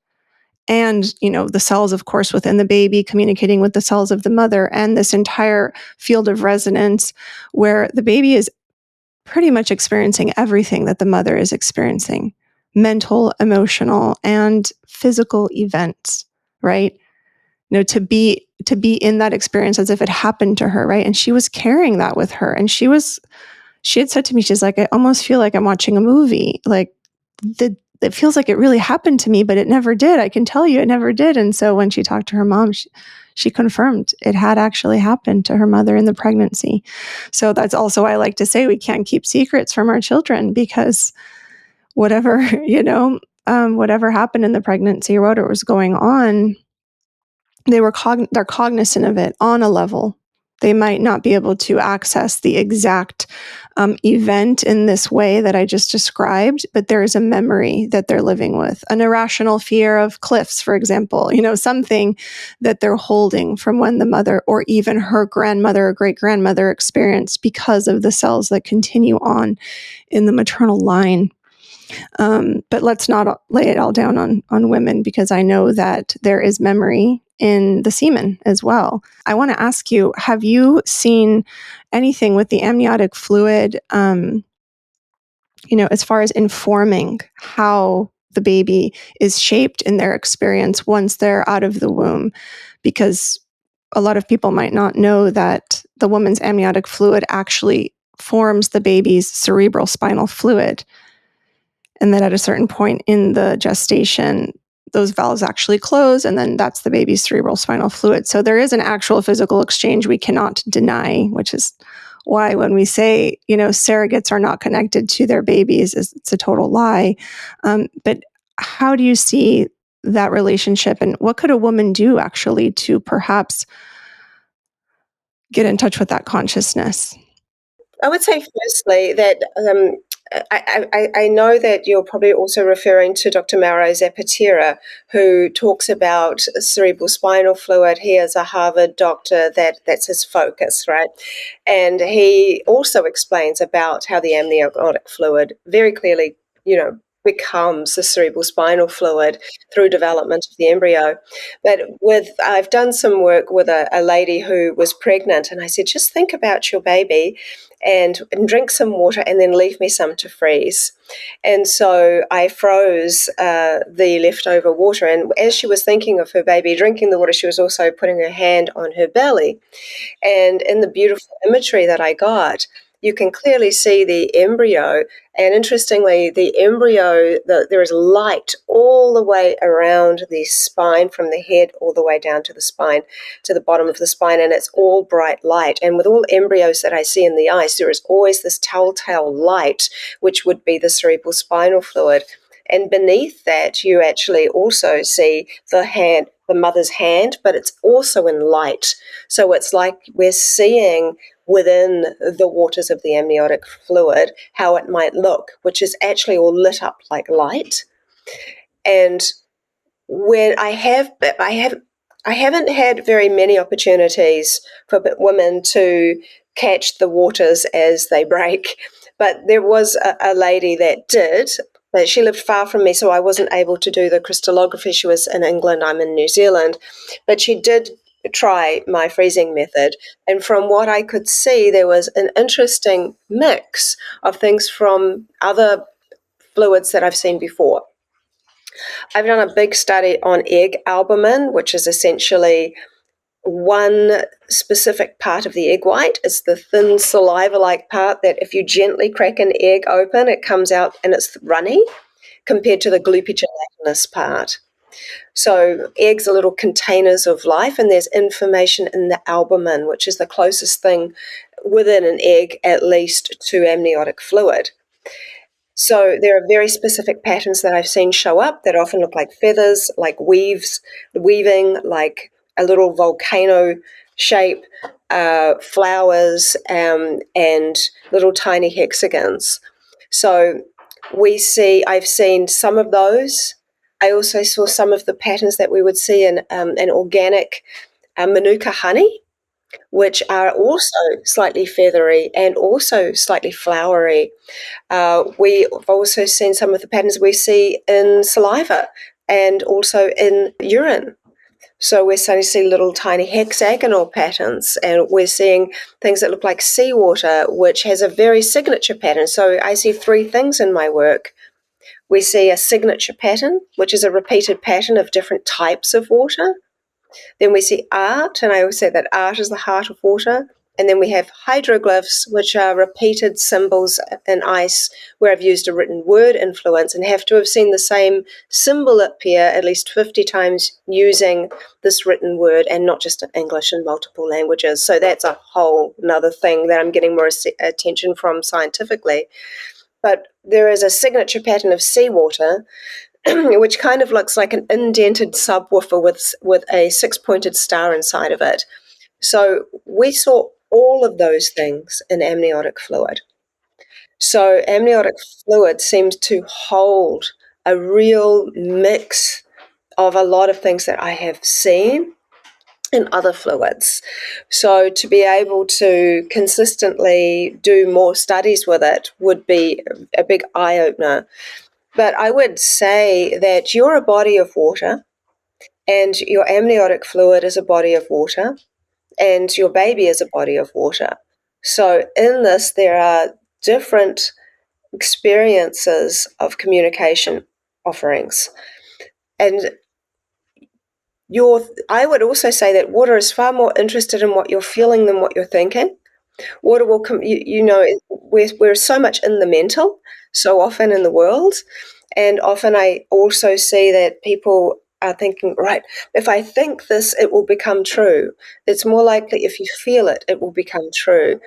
And, the cells, of course, within the baby communicating with the cells of the mother, and this entire field of resonance where the baby is pretty much experiencing everything that the mother is experiencing, mental, emotional, and physical events, right? To be in that experience as if it happened to her, right? And she was carrying that with her. And she had said to me, she's like, I almost feel like I'm watching a movie. Like, it feels like it really happened to me, but it never did. I can tell you it never did. And so when she talked to her mom, she confirmed it had actually happened to her mother in the pregnancy. So that's also why I like to say we can't keep secrets from our children, because whatever, whatever happened in the pregnancy or whatever was going on, they're cognizant of it on a level. They might not be able to access the exact event in this way that I just described, but there is a memory that they're living with, an irrational fear of cliffs, for example, something that they're holding from when the mother or even her grandmother or great-grandmother experienced because of the cells that continue on in the maternal line. But let's not lay it all down on women, because I know that there is memory in the semen as well. I want to ask you, have you seen anything with the amniotic fluid, as far as informing how the baby is shaped in their experience once they're out of the womb? Because a lot of people might not know that the woman's amniotic fluid actually forms the baby's cerebral spinal fluid. And then at a certain point in the gestation, those valves actually close, and then that's the baby's cerebral spinal fluid. So there is an actual physical exchange we cannot deny, which is why when we say, surrogates are not connected to their babies, it's a total lie. But how do you see that relationship, and what could a woman do actually to perhaps get in touch with that consciousness? I would say firstly that I know that you're probably also referring to Dr. Mauro Zapatera, who talks about cerebral spinal fluid. He is a Harvard doctor, that's his focus, right? And he also explains about how the amniotic fluid very clearly, becomes the cerebral spinal fluid through development of the embryo. But I've done some work with a lady who was pregnant, and I said, just think about your baby and drink some water and then leave me some to freeze. And so I froze the leftover water. And as she was thinking of her baby drinking the water, she was also putting her hand on her belly. And in the beautiful imagery that I got, you can clearly see the embryo. And interestingly, the embryo, there is light all the way around the spine, from the head all the way down to the spine, to the bottom of the spine, and it's all bright light. And with all embryos that I see in the ice, there is always this telltale light, which would be the cerebral spinal fluid. And beneath that, you actually also see the mother's hand, but it's also in light. So it's like we're seeing within the waters of the amniotic fluid how it might look, which is actually all lit up like light. And when I haven't had very many opportunities for women to catch the waters as they break, but there was a lady that did. But she lived far from me, so I wasn't able to do the crystallography. She was in England, I'm in New Zealand. But she did try my freezing method. And from what I could see, there was an interesting mix of things from other fluids that I've seen before. I've done a big study on egg albumin, which is essentially one specific part of the egg white. It's the thin saliva-like part that if you gently crack an egg open, it comes out and it's runny, compared to the gloopy gelatinous part. So eggs are little containers of life, and there's information in the albumin, which is the closest thing within an egg, at least, to amniotic fluid. So there are very specific patterns that I've seen show up that often look like feathers, like weaving, like a little volcano shape, flowers, and little tiny hexagons. So I've seen some of those. I also saw some of the patterns that we would see in an organic manuka honey, which are also slightly feathery and also slightly flowery. We've also seen some of the patterns we see in saliva and also in urine. So we're starting to see little tiny hexagonal patterns, and we're seeing things that look like seawater, which has a very signature pattern. So I see three things in my work. We see a signature pattern, which is a repeated pattern of different types of water. Then we see art, and I always say that art is the heart of water. And then we have hydroglyphs, which are repeated symbols in ice where I've used a written word influence and have to have seen the same symbol appear at least 50 times using this written word, and not just in English, in multiple languages. So that's a whole another thing that I'm getting more attention from scientifically. But there is a signature pattern of seawater, which kind of looks like an indented subwoofer with a six-pointed star inside of it. So we saw all of those things in amniotic fluid. So amniotic fluid seems to hold a real mix of a lot of things that I have seen in other fluids. So to be able to consistently do more studies with it would be a big eye-opener. But I would say that you're a body of water, and your amniotic fluid is a body of water, and your baby is a body of water. So in this, there are different experiences of communication offerings. And I would also say that water is far more interested in what you're feeling than what you're thinking. Water will, we're so much in the mental, so often in the world. And often I also see that people are thinking, right, if I think this, it will become true. It's more likely if you feel it, it will become true.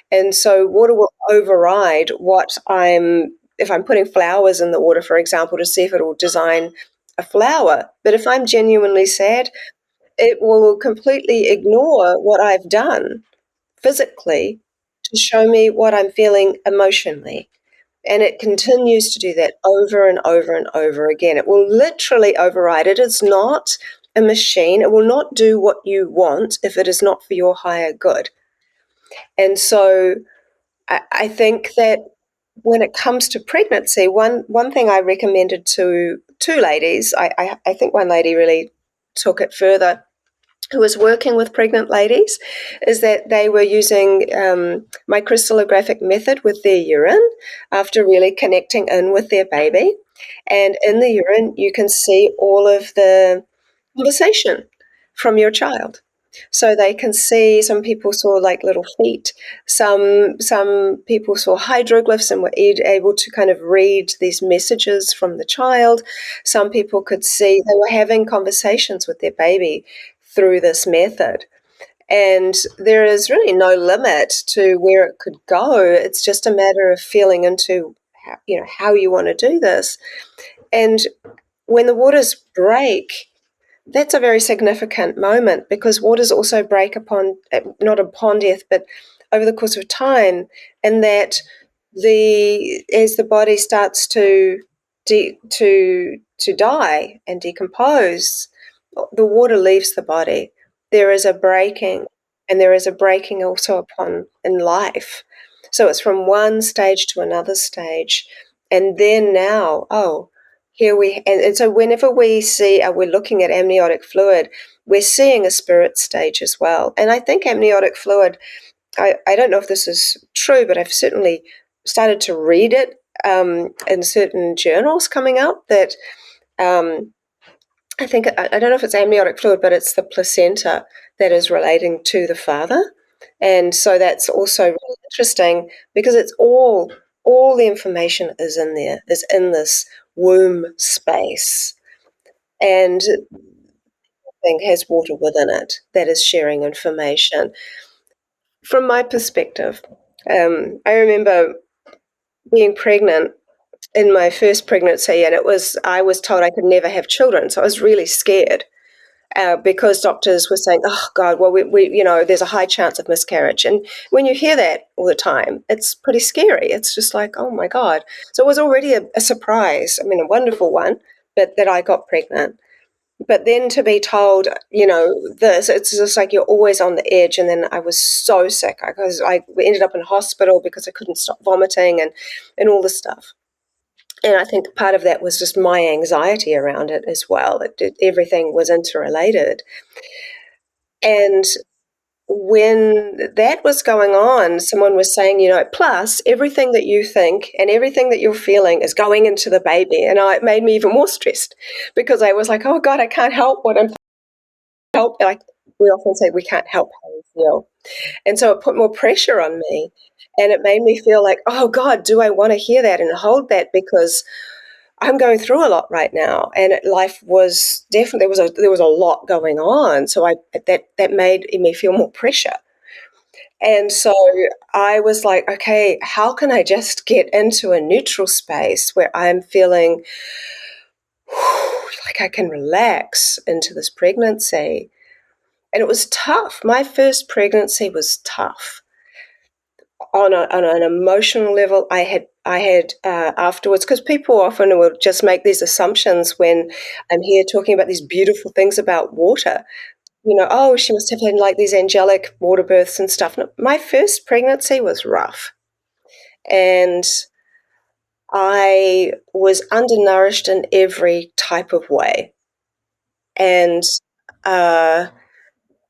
And so water will override if I'm putting flowers in the water, for example, to see if it will design a flower. But if I'm genuinely sad, it will completely ignore what I've done physically to show me what I'm feeling emotionally. And it continues to do that over and over and over again. It will literally override. It is not a machine. It will not do what you want if it is not for your higher good. And so I think that when it comes to pregnancy, one thing I recommended to two ladies, I think one lady really took it further, who was working with pregnant ladies, is that they were using my crystallographic method with their urine after really connecting in with their baby. And in the urine, you can see all of the conversation from your child. So they can see, some people saw like little feet, some people saw hieroglyphs and were able to kind of read these messages from the child. Some people could see they were having conversations with their baby through this method. And there is really no limit to where it could go. It's just a matter of feeling into how you want to do this. And when the waters break, that's a very significant moment, because waters also break upon, not upon death, but over the course of time, and that as the body starts to die and decompose, the water leaves the body. There is a breaking, and there is a breaking also upon in life. So it's from one stage to another stage, and then now, and so whenever we see, we're looking at amniotic fluid, we're seeing a spirit stage as well. And I think amniotic fluid, I don't know if this is true, but I've certainly started to read it in certain journals coming up that I think, I don't know if it's amniotic fluid, but it's the placenta that is relating to the father. And so that's also really interesting, because it's all the information is in there, is in this womb space. And everything has water within it that is sharing information. From my perspective, I remember being pregnant in my first pregnancy, and I was told I could never have children, so I was really scared. Because doctors were saying, "Oh God, well, there's a high chance of miscarriage." And when you hear that all the time, it's pretty scary. It's just like, "Oh my God!" So it was already a surprise. I mean, a wonderful one, but that I got pregnant. But then to be told, this, it's just like you're always on the edge. And then I was so sick because I ended up in hospital because I couldn't stop vomiting and all this stuff. And I think part of that was just my anxiety around it as well. Everything was interrelated. And when that was going on, someone was saying, plus everything that you think and everything that you're feeling is going into the baby. And it made me even more stressed, because I was like, oh God, I can't help what I'm help. Like we often say, we can't help how we feel. And so it put more pressure on me. And it made me feel like, oh God, do I want to hear that and hold that? Because I'm going through a lot right now, and life was definitely, there was a lot going on. So that made me feel more pressure. And so I was like, okay, how can I just get into a neutral space where I'm feeling like I can relax into this pregnancy? And it was tough. My first pregnancy was tough on an emotional level. I had afterwards, because people often will just make these assumptions when I'm here talking about these beautiful things about water. Oh, she must have had like these angelic water births and stuff. No, my first pregnancy was rough, and I was undernourished in every type of way, and uh,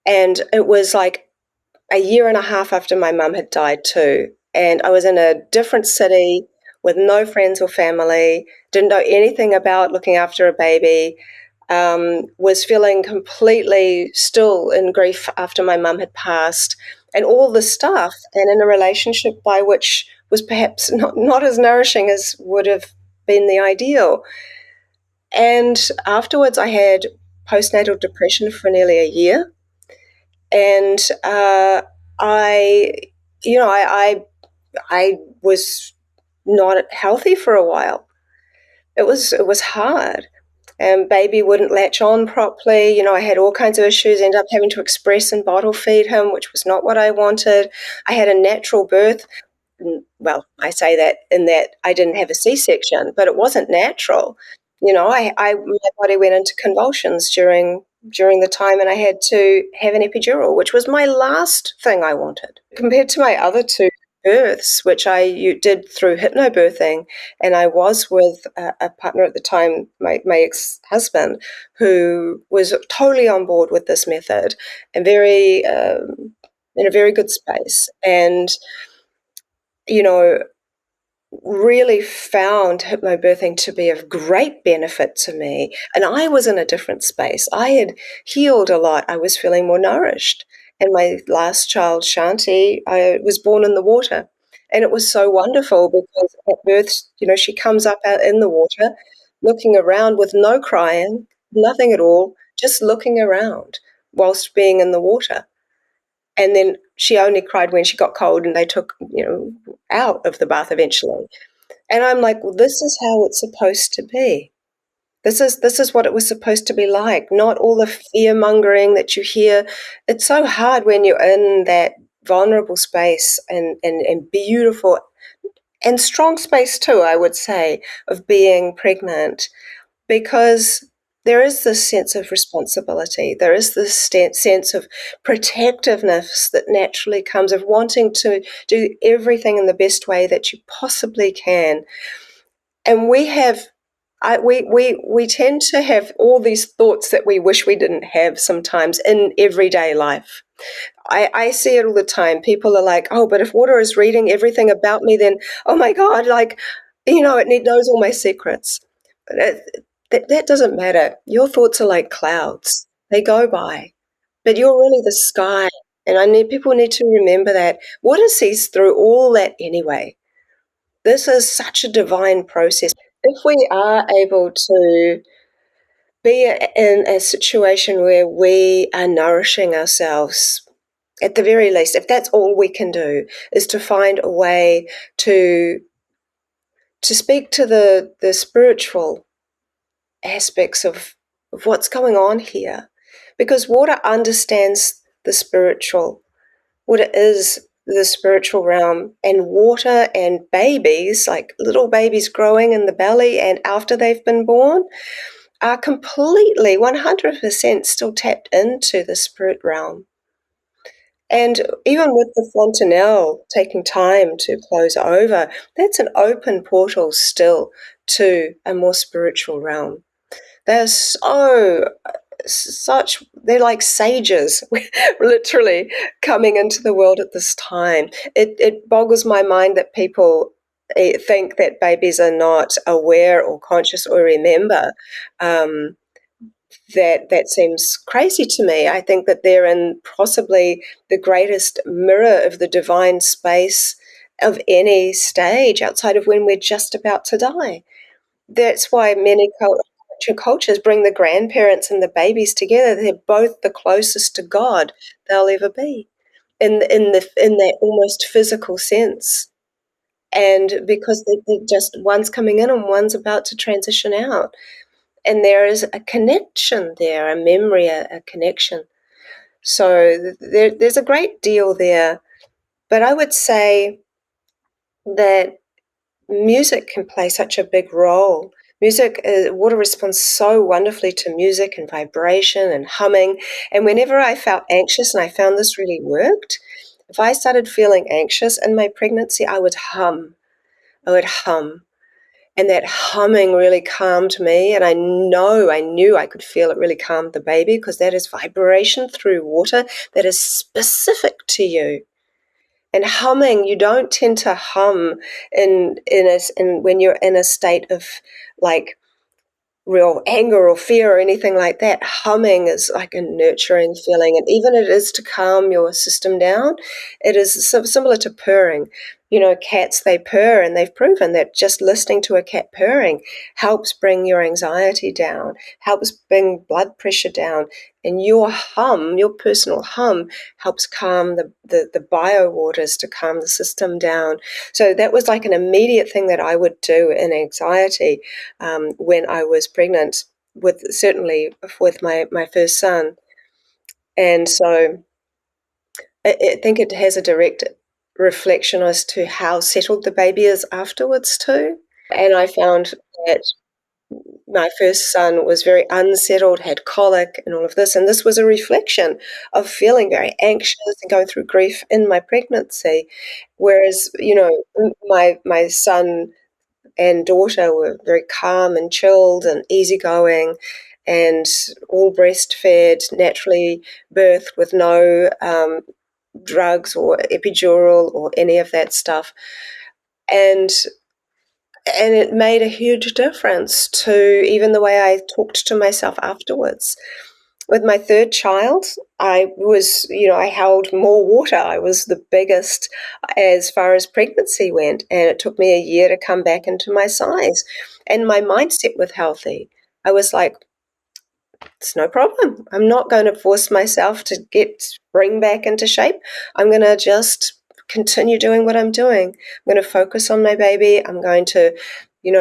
and it was like a year and a half after my mum had died too. And I was in a different city with no friends or family, didn't know anything about looking after a baby, was feeling completely still in grief after my mum had passed, and all this stuff, and in a relationship by which was perhaps not as nourishing as would have been the ideal. And afterwards, I had postnatal depression for nearly a year. And I, I was not healthy for a while. It was hard, and baby wouldn't latch on properly. I had all kinds of issues. Ended up having to express and bottle feed him, which was not what I wanted. I had a natural birth well, I say that in that I didn't have a C-section, but it wasn't natural. My body went into convulsions during the time, and I had to have an epidural, which was my last thing I wanted. Compared to my other two births, which I did through hypnobirthing, and I was with a partner at the time, my ex-husband, who was totally on board with this method and very in a very good space, and really found hypnobirthing to be of great benefit to me. And I was in a different space. I had healed a lot. I was feeling more nourished. And my last child, Shanti, I was born in the water. And it was so wonderful because at birth, she comes up out in the water, looking around with no crying, nothing at all, just looking around whilst being in the water. And then she only cried when she got cold and they took, out of the bath eventually. And I'm like, well, this is how it's supposed to be. This is what it was supposed to be like, not all the fear mongering that you hear. It's so hard when you're in that vulnerable space and beautiful and strong space too, I would say, of being pregnant, because there is this sense of responsibility. There is this sense of protectiveness that naturally comes of wanting to do everything in the best way that you possibly can. And we tend to have all these thoughts that we wish we didn't have sometimes in everyday life. I see it all the time. People are like, oh, but if water is reading everything about me, then, oh my God, like, it knows all my secrets. That doesn't matter. Your thoughts are like clouds. They go by. But you're really the sky. And people need to remember that. Water sees through all that anyway. This is such a divine process. If we are able to be in a situation where we are nourishing ourselves, at the very least, if that's all we can do, is to find a way to speak to the spiritual aspects of what's going on here. Because water understands the spiritual, what it is, the spiritual realm, and water and babies, like little babies growing in the belly and after they've been born, are completely 100% still tapped into the spirit realm. And even with the fontanelle taking time to close over, that's an open portal still to a more spiritual realm. They're they're like sages, literally coming into the world at this time. It boggles my mind that people think that babies are not aware or conscious or remember. That seems crazy to me. I think that they're in possibly the greatest mirror of the divine space of any stage outside of when we're just about to die. That's why many cultures bring the grandparents and the babies together. They're both the closest to God they'll ever be, in that almost physical sense. And because they're just, one's coming in and one's about to transition out, and there is a connection there, a memory, a connection. So there's a great deal there. But I would say that music can play such a big role. Water responds so wonderfully to music and vibration and humming. And whenever I felt anxious, and I found this really worked, if I started feeling anxious in my pregnancy, I would hum. And that humming really calmed me. And I knew I could feel it really calmed the baby, because that is vibration through water that is specific to you. And humming, you don't tend to hum when you're in a state of like real anger or fear or anything like that. Humming is like a nurturing feeling, and even it is to calm your system down. It is similar to purring. Cats, they purr, and they've proven that just listening to a cat purring helps bring your anxiety down, helps bring blood pressure down, and your personal hum, helps calm the bio waters, to calm the system down. So that was like an immediate thing that I would do in anxiety when I was pregnant, certainly with my first son. And so I think it has a direct reflection as to how settled the baby is afterwards too. And I found that my first son was very unsettled, had colic and all of this. And this was a reflection of feeling very anxious and going through grief in my pregnancy. Whereas, my son and daughter were very calm and chilled and easygoing and all breastfed, naturally birthed with no drugs or epidural or any of that stuff. And it made a huge difference to even the way I talked to myself afterwards. With my third child, I held more water. I was the biggest as far as pregnancy went, and it took me a year to come back into my size. And my mindset was healthy. I was like, it's no problem. I'm not going to force myself to bring back into shape. I'm going to just continue doing what I'm doing. I'm going to focus on my baby. I'm going to,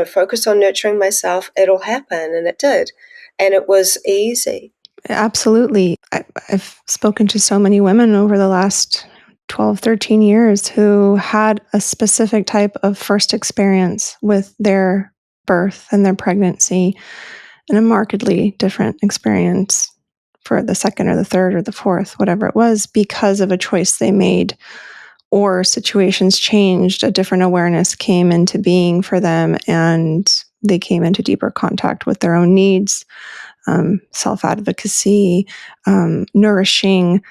focus on nurturing myself. It'll happen. And it did. And it was easy. Absolutely. I've spoken to so many women over the last 12, 13 years who had a specific type of first experience with their birth and their pregnancy, and a markedly different experience for the second or the third or the fourth, whatever it was, because of a choice they made, or situations changed, a different awareness came into being for them, and they came into deeper contact with their own needs, self-advocacy, nourishing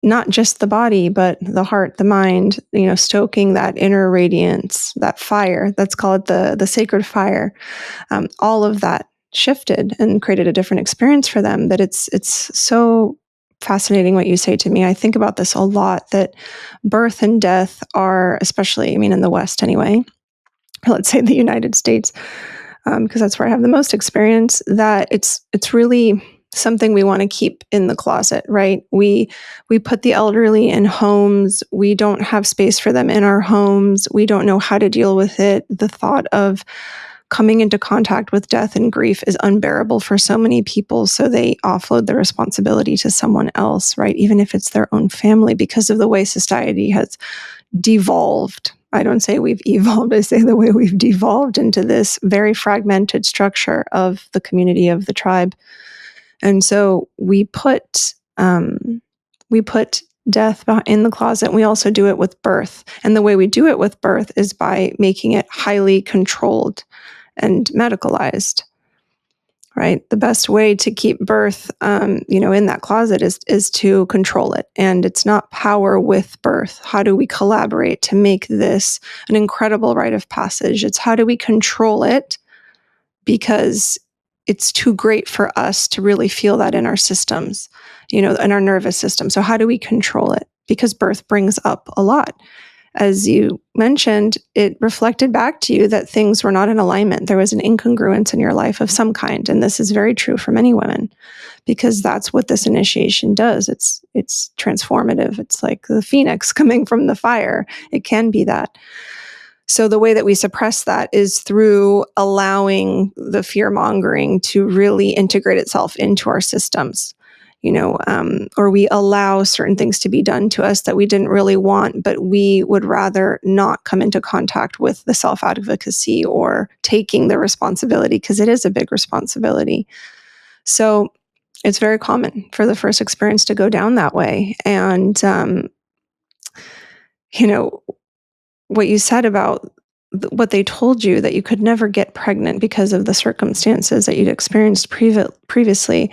not just the body, but the heart, the mind, stoking that inner radiance, that fire. That's called the sacred fire. All of that shifted and created a different experience for them. But it's so fascinating what you say to me. I think about this a lot, that birth and death are, especially, in the West anyway, let's say the United States, because that's where I have the most experience, that it's really something we want to keep in the closet, right? We put the elderly in homes. We don't have space for them in our homes. We don't know how to deal with it. The thought of coming into contact with death and grief is unbearable for so many people, so they offload the responsibility to someone else, right? Even if it's their own family, because of the way society has devolved. I don't say we've evolved, I say the way we've devolved into this very fragmented structure of the community, of the tribe. And so we put death in the closet. We also do it with birth. And the way we do it with birth is by making it highly controlled and medicalized, right? The best way to keep birth, in that closet is to control it. And it's not power with birth. How do we collaborate to make this an incredible rite of passage? It's how do we control it, because it's too great for us to really feel that in our systems, in our nervous system. So how do we control it? Because birth brings up a lot. As you mentioned, it reflected back to you that things were not in alignment. There was an incongruence in your life of some kind. And this is very true for many women, because that's what this initiation does. It's transformative. It's like the phoenix coming from the fire. It can be that. So the way that we suppress that is through allowing the fear-mongering to really integrate itself into our systems, or we allow certain things to be done to us that we didn't really want, but we would rather not come into contact with the self-advocacy or taking the responsibility, because it is a big responsibility. So it's very common for the first experience to go down that way. And, what you said about what they told you, that you could never get pregnant because of the circumstances that you'd experienced previously,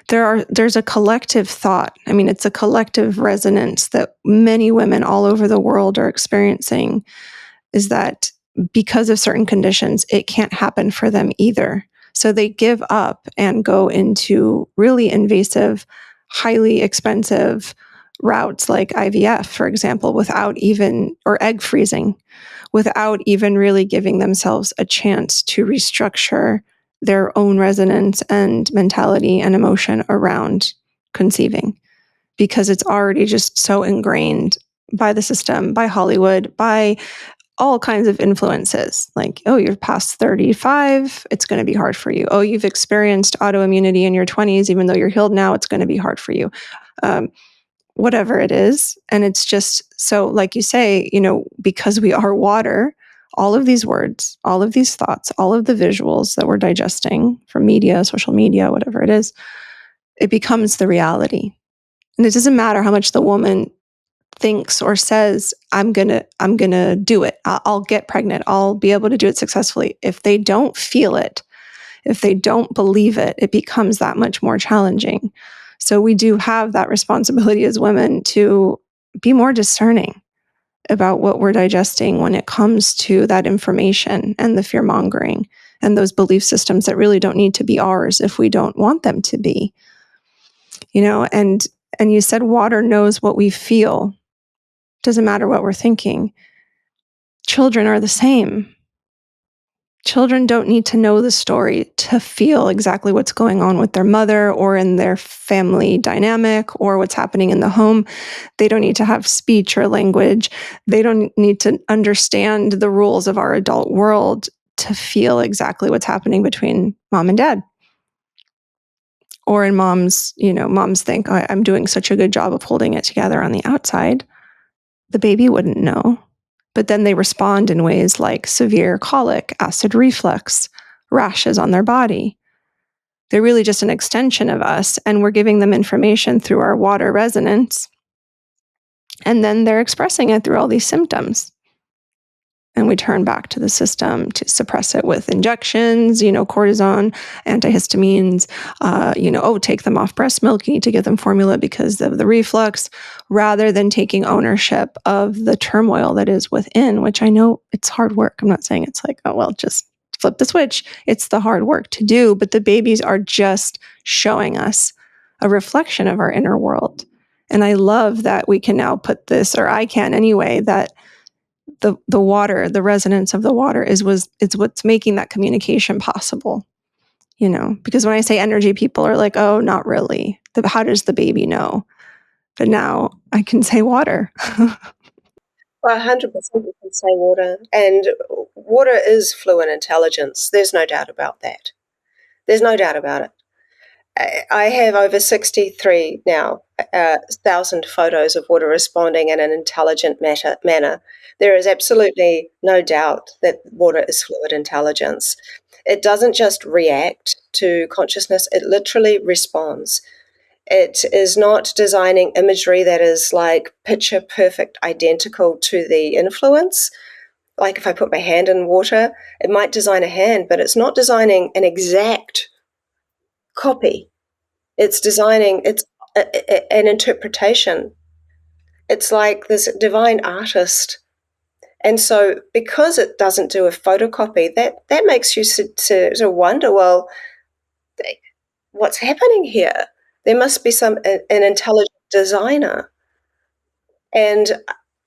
there's a collective thought. It's a collective resonance that many women all over the world are experiencing, is that because of certain conditions, it can't happen for them either. So they give up and go into really invasive, highly expensive routes like IVF, for example, or egg freezing, without even really giving themselves a chance to restructure their own resonance and mentality and emotion around conceiving, because it's already just so ingrained by the system, by Hollywood, by all kinds of influences. Like, oh, you're past 35, it's going to be hard for you. Oh, you've experienced autoimmunity in your 20s, even though you're healed now, it's going to be hard for you. whatever it is. And it's just so, like you say, because we are water, all of these words, all of these thoughts, all of the visuals that we're digesting from media, social media, whatever it is, it becomes the reality. And it doesn't matter how much the woman thinks or says, I'm gonna do it. I'll get pregnant. I'll be able to do it successfully. If they don't feel it, if they don't believe it, it becomes that much more challenging. So we do have that responsibility as women to be more discerning about what we're digesting when it comes to that information and the fear mongering and those belief systems that really don't need to be ours if we don't want them to be. And you said water knows what we feel. Doesn't matter what we're thinking. Children are the same. Children don't need to know the story to feel exactly what's going on with their mother or in their family dynamic or what's happening in the home. They don't need to have speech or language. They don't need to understand the rules of our adult world to feel exactly what's happening between mom and dad. Or in moms think, I'm doing such a good job of holding it together on the outside. The baby wouldn't know. But then they respond in ways like severe colic, acid reflux, rashes on their body. They're really just an extension of us, and we're giving them information through our water resonance. And then they're expressing it through all these symptoms. And we turn back to the system to suppress it with injections, cortisone, antihistamines, take them off breast milk. You need to give them formula because of the reflux, rather than taking ownership of the turmoil that is within, which I know it's hard work. I'm not saying it's like, just flip the switch. It's the hard work to do, but the babies are just showing us a reflection of our inner world. And I love that we can now put this, or I can anyway, that the water, the resonance of the water is what's making that communication possible, because when I say energy, people are like, oh, not really. How does the baby know? But now I can say water. Well, 100% you can say water. And water is fluid intelligence. There's no doubt about that. There's no doubt about it. I have over 63 now, 1,000 photos of water responding in an intelligent manner. There is absolutely no doubt that water is fluid intelligence. It doesn't just react to consciousness, it literally responds. It is not designing imagery that is like picture perfect, identical to the influence. Like if I put my hand in water, it might design a hand, but it's not designing an exact copy. It's designing, it's an interpretation. It's like this divine artist. And so because it doesn't do a photocopy, that makes you to wonder, well, what's happening here? There must be an intelligent designer. And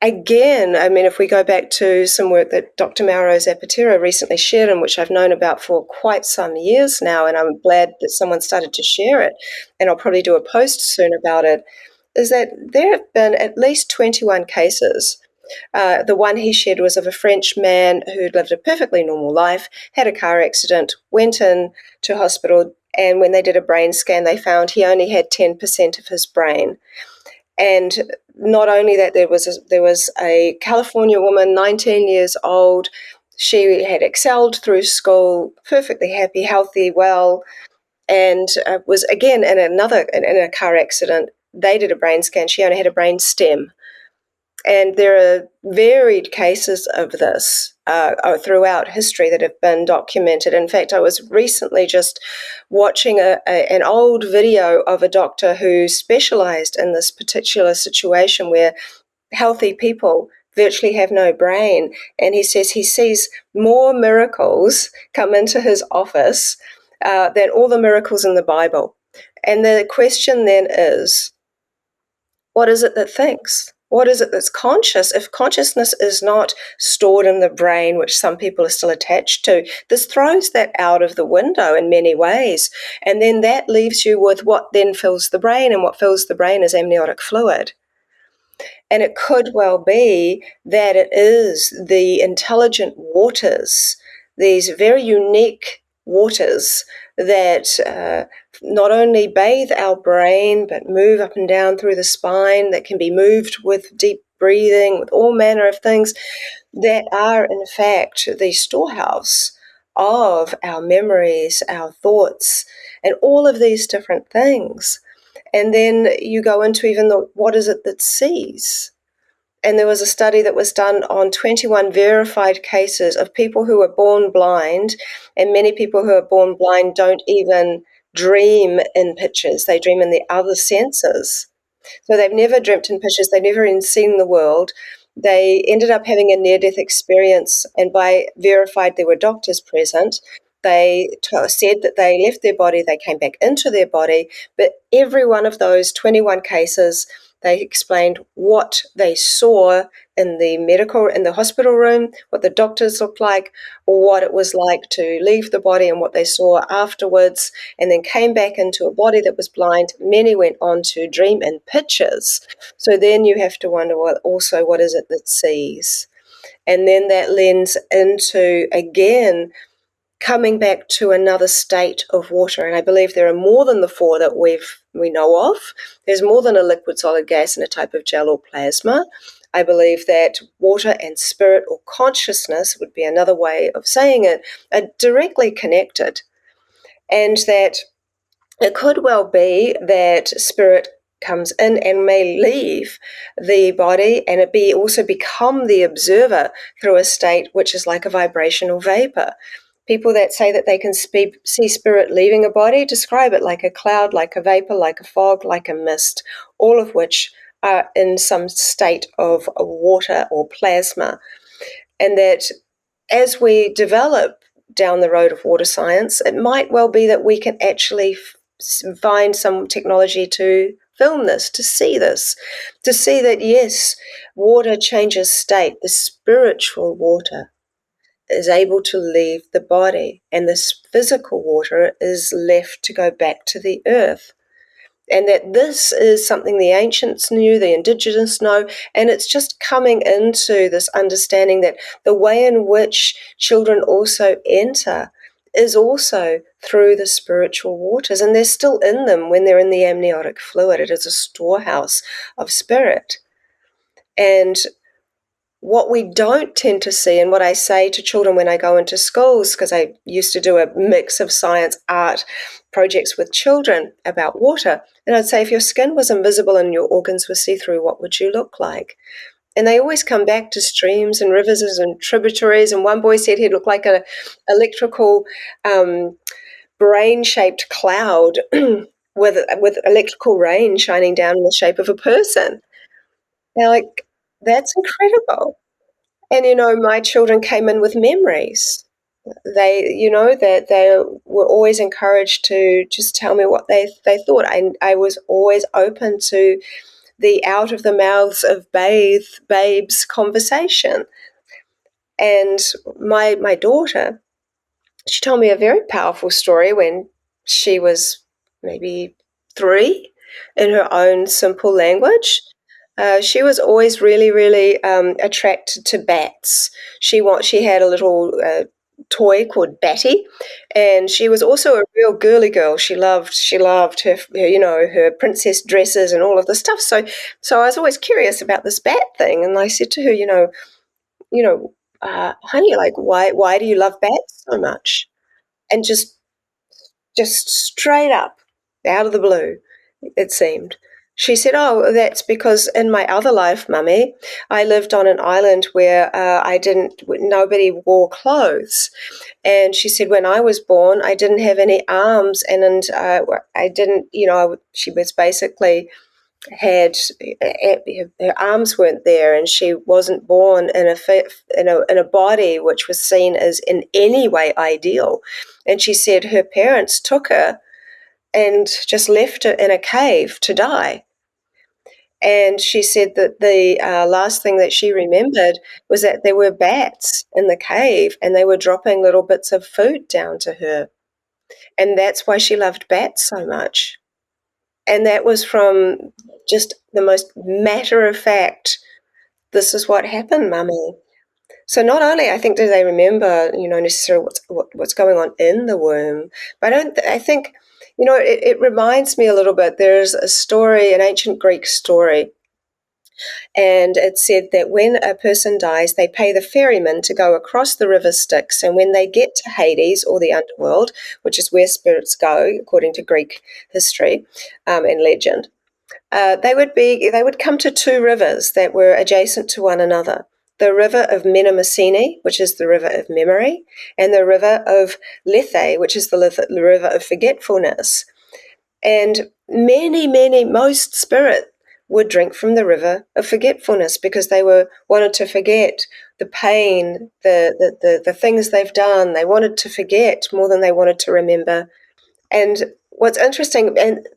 again, I mean, if we go back to some work that Dr. Mauro Zapatero recently shared, and which I've known about for quite some years now, and I'm glad that someone started to share it, and I'll probably do a post soon about it, is that there have been at least 21 cases. The one he shared was of a French man who lived a perfectly normal life, had a car accident, went in to hospital, and when they did a brain scan, they found he only had 10% of his brain. And not only that, there was a California woman, 19 years old. She had excelled through school, perfectly happy, healthy, well, and was again in a car accident. They did a brain scan. She only had a brain stem. And there are varied cases of this throughout history that have been documented. In fact, I was recently just watching an old video of a doctor who specialized in this particular situation where healthy people virtually have no brain. And he says he sees more miracles come into his office than all the miracles in the Bible. And the question then is, what is it that thinks? What is it that's conscious? If consciousness is not stored in the brain, which some people are still attached to, this throws that out of the window in many ways. And then that leaves you with what then fills the brain, and what fills the brain is amniotic fluid. And it could well be that it is the intelligent waters, these very unique waters that not only bathe our brain, but move up and down through the spine, that can be moved with deep breathing, with all manner of things, that are in fact the storehouse of our memories, our thoughts, and all of these different things. And then you go into even what is it that sees? And there was a study that was done on 21 verified cases of people who were born blind, and many people who are born blind don't even dream in pictures. They dream in the other senses. So they've never dreamt in pictures, they've never even seen the world. They ended up having a near-death experience, and by verified there were doctors present. They said that they left their body, they came back into their body, but every one of those 21 cases, they explained what they saw in the hospital room, what the doctors looked like, or what it was like to leave the body and what they saw afterwards, and then came back into a body that was blind. Many went on to dream in pictures. So then you have to wonder, well, also, what is it that sees? And then that lends into, again, coming back to another state of water. And I believe there are more than the four that we know of. There's more than a liquid, solid, gas, and a type of gel or plasma. I believe that water and spirit or consciousness would be another way of saying it, are directly connected. And that it could well be that spirit comes in and may leave the body, and it also become the observer through a state which is like a vibrational vapor. People that say that they can see spirit leaving a body describe it like a cloud, like a vapor, like a fog, like a mist, all of which are in some state of water or plasma. And that as we develop down the road of water science, it might well be that we can actually find some technology to film this, to see that, yes, water changes state. The spiritual water is able to leave the body, and this physical water is left to go back to the earth. And that this is something the ancients knew, the indigenous know, and it's just coming into this understanding that the way in which children also enter is also through the spiritual waters, and they're still in them when they're in the amniotic fluid. It is a storehouse of spirit. And what we don't tend to see, and what I say to children when I go into schools, because I used to do a mix of science, art projects with children about water, and I'd say, if your skin was invisible and your organs were see-through, what would you look like? And they always come back to streams and rivers and tributaries, and one boy said he'd look like an electrical brain-shaped cloud with electrical rain shining down in the shape of a person. They're like, that's incredible. And, my children came in with memories. That they were always encouraged to just tell me what they thought. I was always open to the out of the mouths of babes conversation. And my daughter, she told me a very powerful story when she was maybe 3, in her own simple language. She was always really, really attracted to bats. She had a little toy called Batty, and she was also a real girly girl. She loved her, her princess dresses and all of the stuff. So I was always curious about this bat thing, and I said to her, honey, like, why do you love bats so much? And just straight up, out of the blue, it seemed. She said, "Oh, that's because in my other life, Mummy, I lived on an island where nobody wore clothes." And she said, when I was born, I didn't have any arms, and I didn't, she was basically had her arms weren't there, and she wasn't born in a body which was seen as in any way ideal. And she said her parents took her and just left her in a cave to die. And she said that the last thing that she remembered was that there were bats in the cave, and they were dropping little bits of food down to her. And that's why she loved bats so much. And that was from just the most matter of fact, this is what happened, Mummy. So not only I think do they remember, necessarily what's going on in the womb, but I think, it reminds me a little bit. There's a story, an ancient Greek story, and it said that when a person dies, they pay the ferryman to go across the river Styx, and when they get to Hades, or the underworld, which is where spirits go, according to Greek history and legend, they would come to two rivers that were adjacent to one another. The river of Mnemosyne, which is the river of memory, and the river of Lethe, which is the river of forgetfulness. And most spirit would drink from the river of forgetfulness because they wanted to forget the pain, the things they've done. They wanted to forget more than they wanted to remember. And what's interesting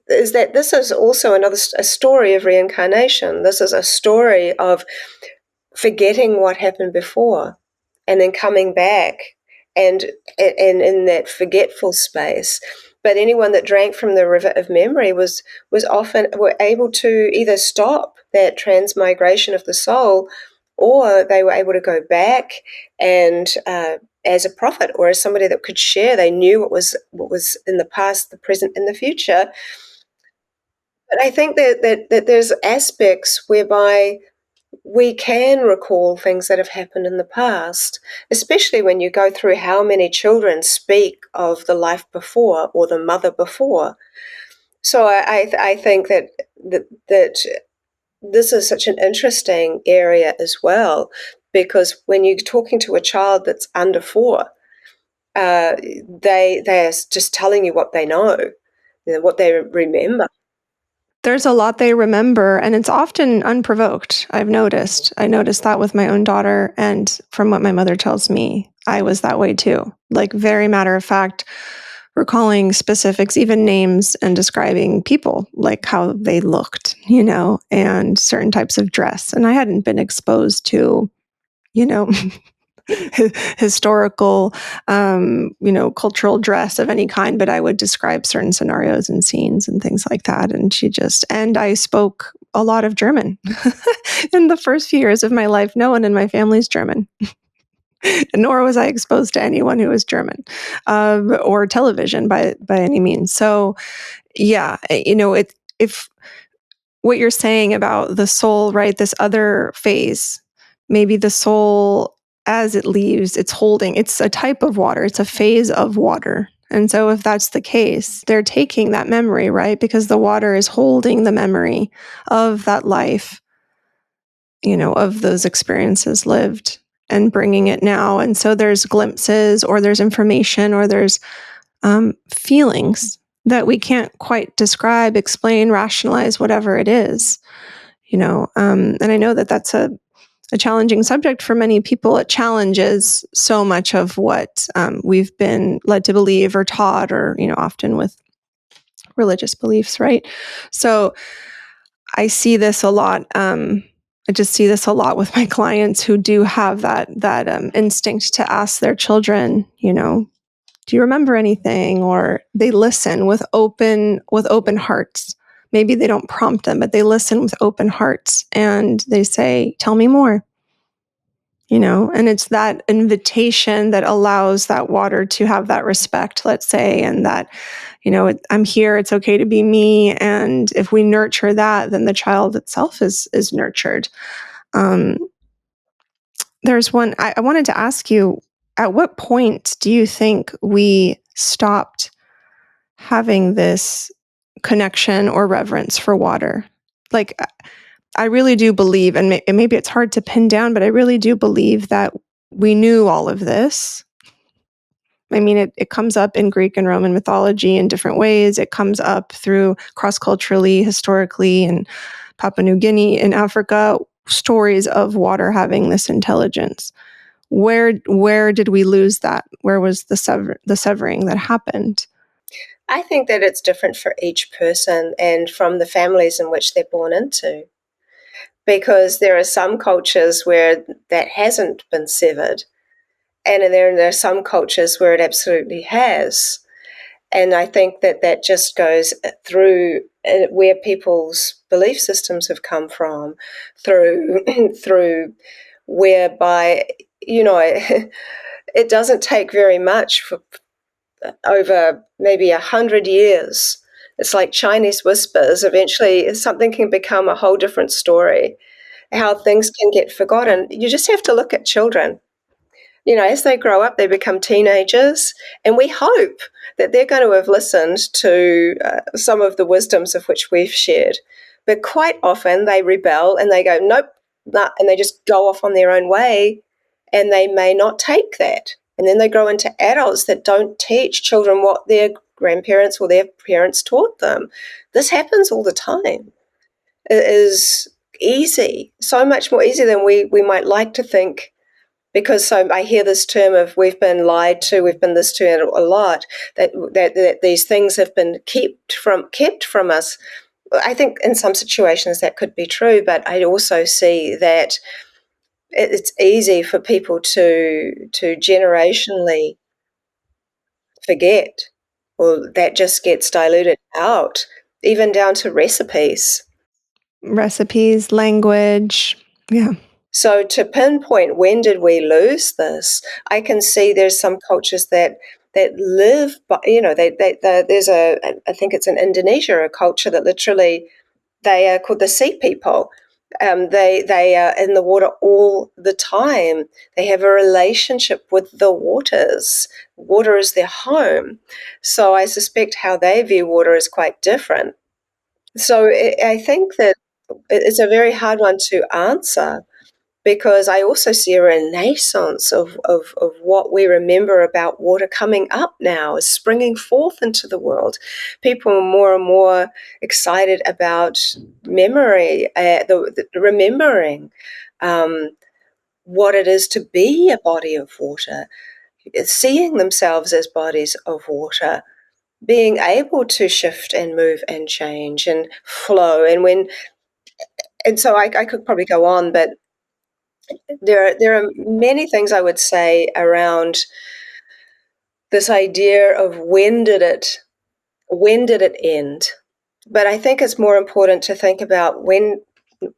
is that this is also a story of reincarnation. This is a story of forgetting what happened before and then coming back and in that forgetful space. But anyone that drank from the river of memory was often were able to either stop that transmigration of the soul, or they were able to go back and as a prophet or as somebody that could share. They knew what was in the past, the present, and the future. But I think that there's aspects whereby we can recall things that have happened in the past, especially when you go through how many children speak of the life before or the mother before. So I think that this is such an interesting area as well, because when you're talking to a child that's under 4, they're just telling you what they know, what they remember. There's a lot they remember, and it's often unprovoked. I noticed that with my own daughter, and from what my mother tells me, I was that way too. Like, very matter of fact, recalling specifics, even names, and describing people, like how they looked, and certain types of dress. And I hadn't been exposed to, historical, cultural dress of any kind, but I would describe certain scenarios and scenes and things like that. And I spoke a lot of German. In the first few years of my life, no one in my family's German. Nor was I exposed to anyone who was German, or television by any means. So, yeah, if what you're saying about the soul, right? This other phase, maybe the soul, as it leaves, it's a type of water, it's a phase of water. And so if that's the case, they're taking that memory, right? Because the water is holding the memory of that life, of those experiences lived, and bringing it now. And so there's glimpses, or there's information, or there's feelings that we can't quite describe, explain, rationalize, whatever it is. And I know that that's a challenging subject for many people. It challenges so much of what we've been led to believe or taught, or, often with religious beliefs, right? So I see this a lot. I just see this a lot with my clients who do have that instinct to ask their children, do you remember anything? Or they listen with open hearts. Maybe they don't prompt them, but they listen with open hearts, and they say, tell me more. And it's that invitation that allows that water to have that respect, let's say, and that, I'm here, it's okay to be me. And if we nurture that, then the child itself is nurtured. There's one, I wanted to ask you, at what point do you think we stopped having this connection or reverence for water? Like, I really do believe, and maybe it's hard to pin down, but I really do believe that we knew all of this. I mean, it comes up in Greek and Roman mythology in different ways. It comes up through cross-culturally, historically, in Papua New Guinea, in Africa, stories of water having this intelligence. Where did we lose that? Where was the severing that happened? I think that it's different for each person and from the families in which they're born into, because there are some cultures where that hasn't been severed, and there are some cultures where it absolutely has. And I think that just goes through where people's belief systems have come from, through whereby it doesn't take very much for over maybe 100 years. It's like Chinese whispers. Eventually, something can become a whole different story. How things can get forgotten. You just have to look at children. As they grow up, they become teenagers, and we hope that they're going to have listened to some of the wisdoms of which we've shared. But quite often they rebel and they go, nope, nah, and they just go off on their own way, and they may not take that. And then they grow into adults that don't teach children what their grandparents or their parents taught them. This happens all the time. It is easy, so much more easy than we might like to think, because I hear this term of we've been lied to, we've been this to a lot, that these things have been kept from us. I think in some situations that could be true, but I also see that it's easy for people to generationally forget, or that just gets diluted out, even down to recipes. Recipes, language. Yeah. So to pinpoint when did we lose this, I can see there's some cultures that live, but there's I think it's in Indonesia, a culture that literally they are called the sea people. They are in the water all the time. They have a relationship with the waters. Water is their home. So I suspect how they view water is quite different. So I think that it's a very hard one to answer, because I also see a renaissance of what we remember about water coming up now, is springing forth into the world. People are more and more excited about memory, remembering what it is to be a body of water, seeing themselves as bodies of water, being able to shift and move and change and flow. And so I could probably go on, but there are many things I would say around this idea of when did it end. But I think it's more important to think about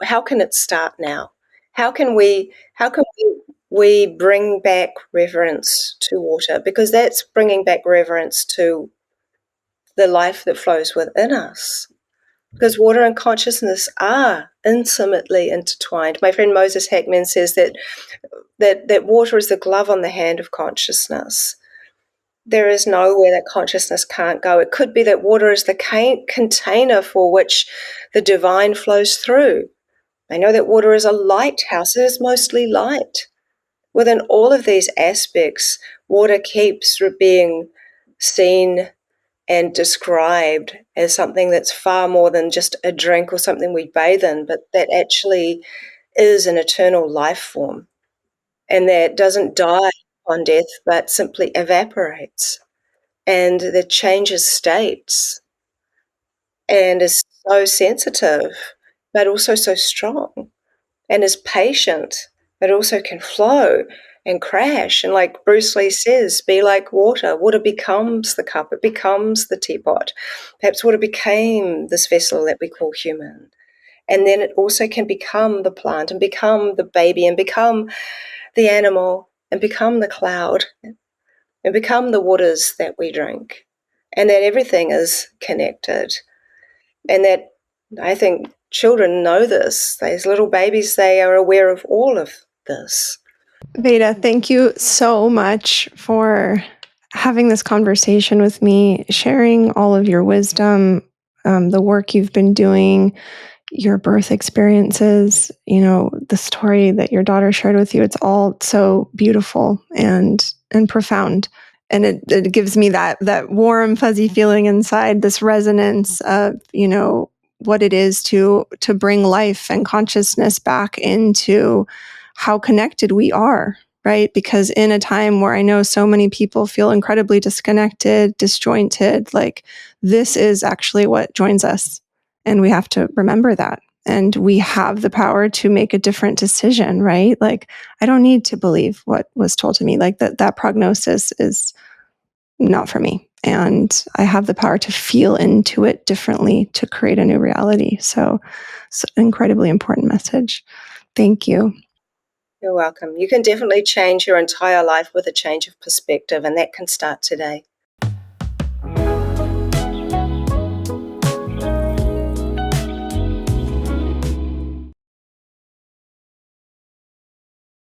how can it start now? How can we bring back reverence to water? Because that's bringing back reverence to the life that flows within us. Because water and consciousness are intimately intertwined. My friend Moses Hackman says that water is the glove on the hand of consciousness. There is nowhere that consciousness can't go. It could be that water is the container for which the divine flows through. I know that water is a lighthouse. It is mostly light. Within all of these aspects, water keeps being seen and described as something that's far more than just a drink or something we bathe in, but that actually is an eternal life form, and that doesn't die on death, but simply evaporates, and that changes states, and is so sensitive, but also so strong, and is patient, but also can flow and crash. And like Bruce Lee says, be like water. Water becomes the cup, it becomes the teapot. Perhaps water became this vessel that we call human. And then it also can become the plant and become the baby and become the animal and become the cloud and become the waters that we drink. And that everything is connected. And that I think children know this. These little babies, they are aware of all of this. Veda, thank you so much for having this conversation with me, sharing all of your wisdom, the work you've been doing, your birth experiences, the story that your daughter shared with you. It's all so beautiful and profound. And it gives me that warm, fuzzy feeling inside, this resonance of, what it is to bring life and consciousness back into how connected we are, right? Because in a time where I know so many people feel incredibly disconnected, disjointed, like this is actually what joins us. And we have to remember that. And we have the power to make a different decision, right? Like, I don't need to believe what was told to me. Like that prognosis is not for me. And I have the power to feel into it differently to create a new reality. So it's an incredibly important message. Thank you. You're welcome. You can definitely change your entire life with a change of perspective, and that can start today.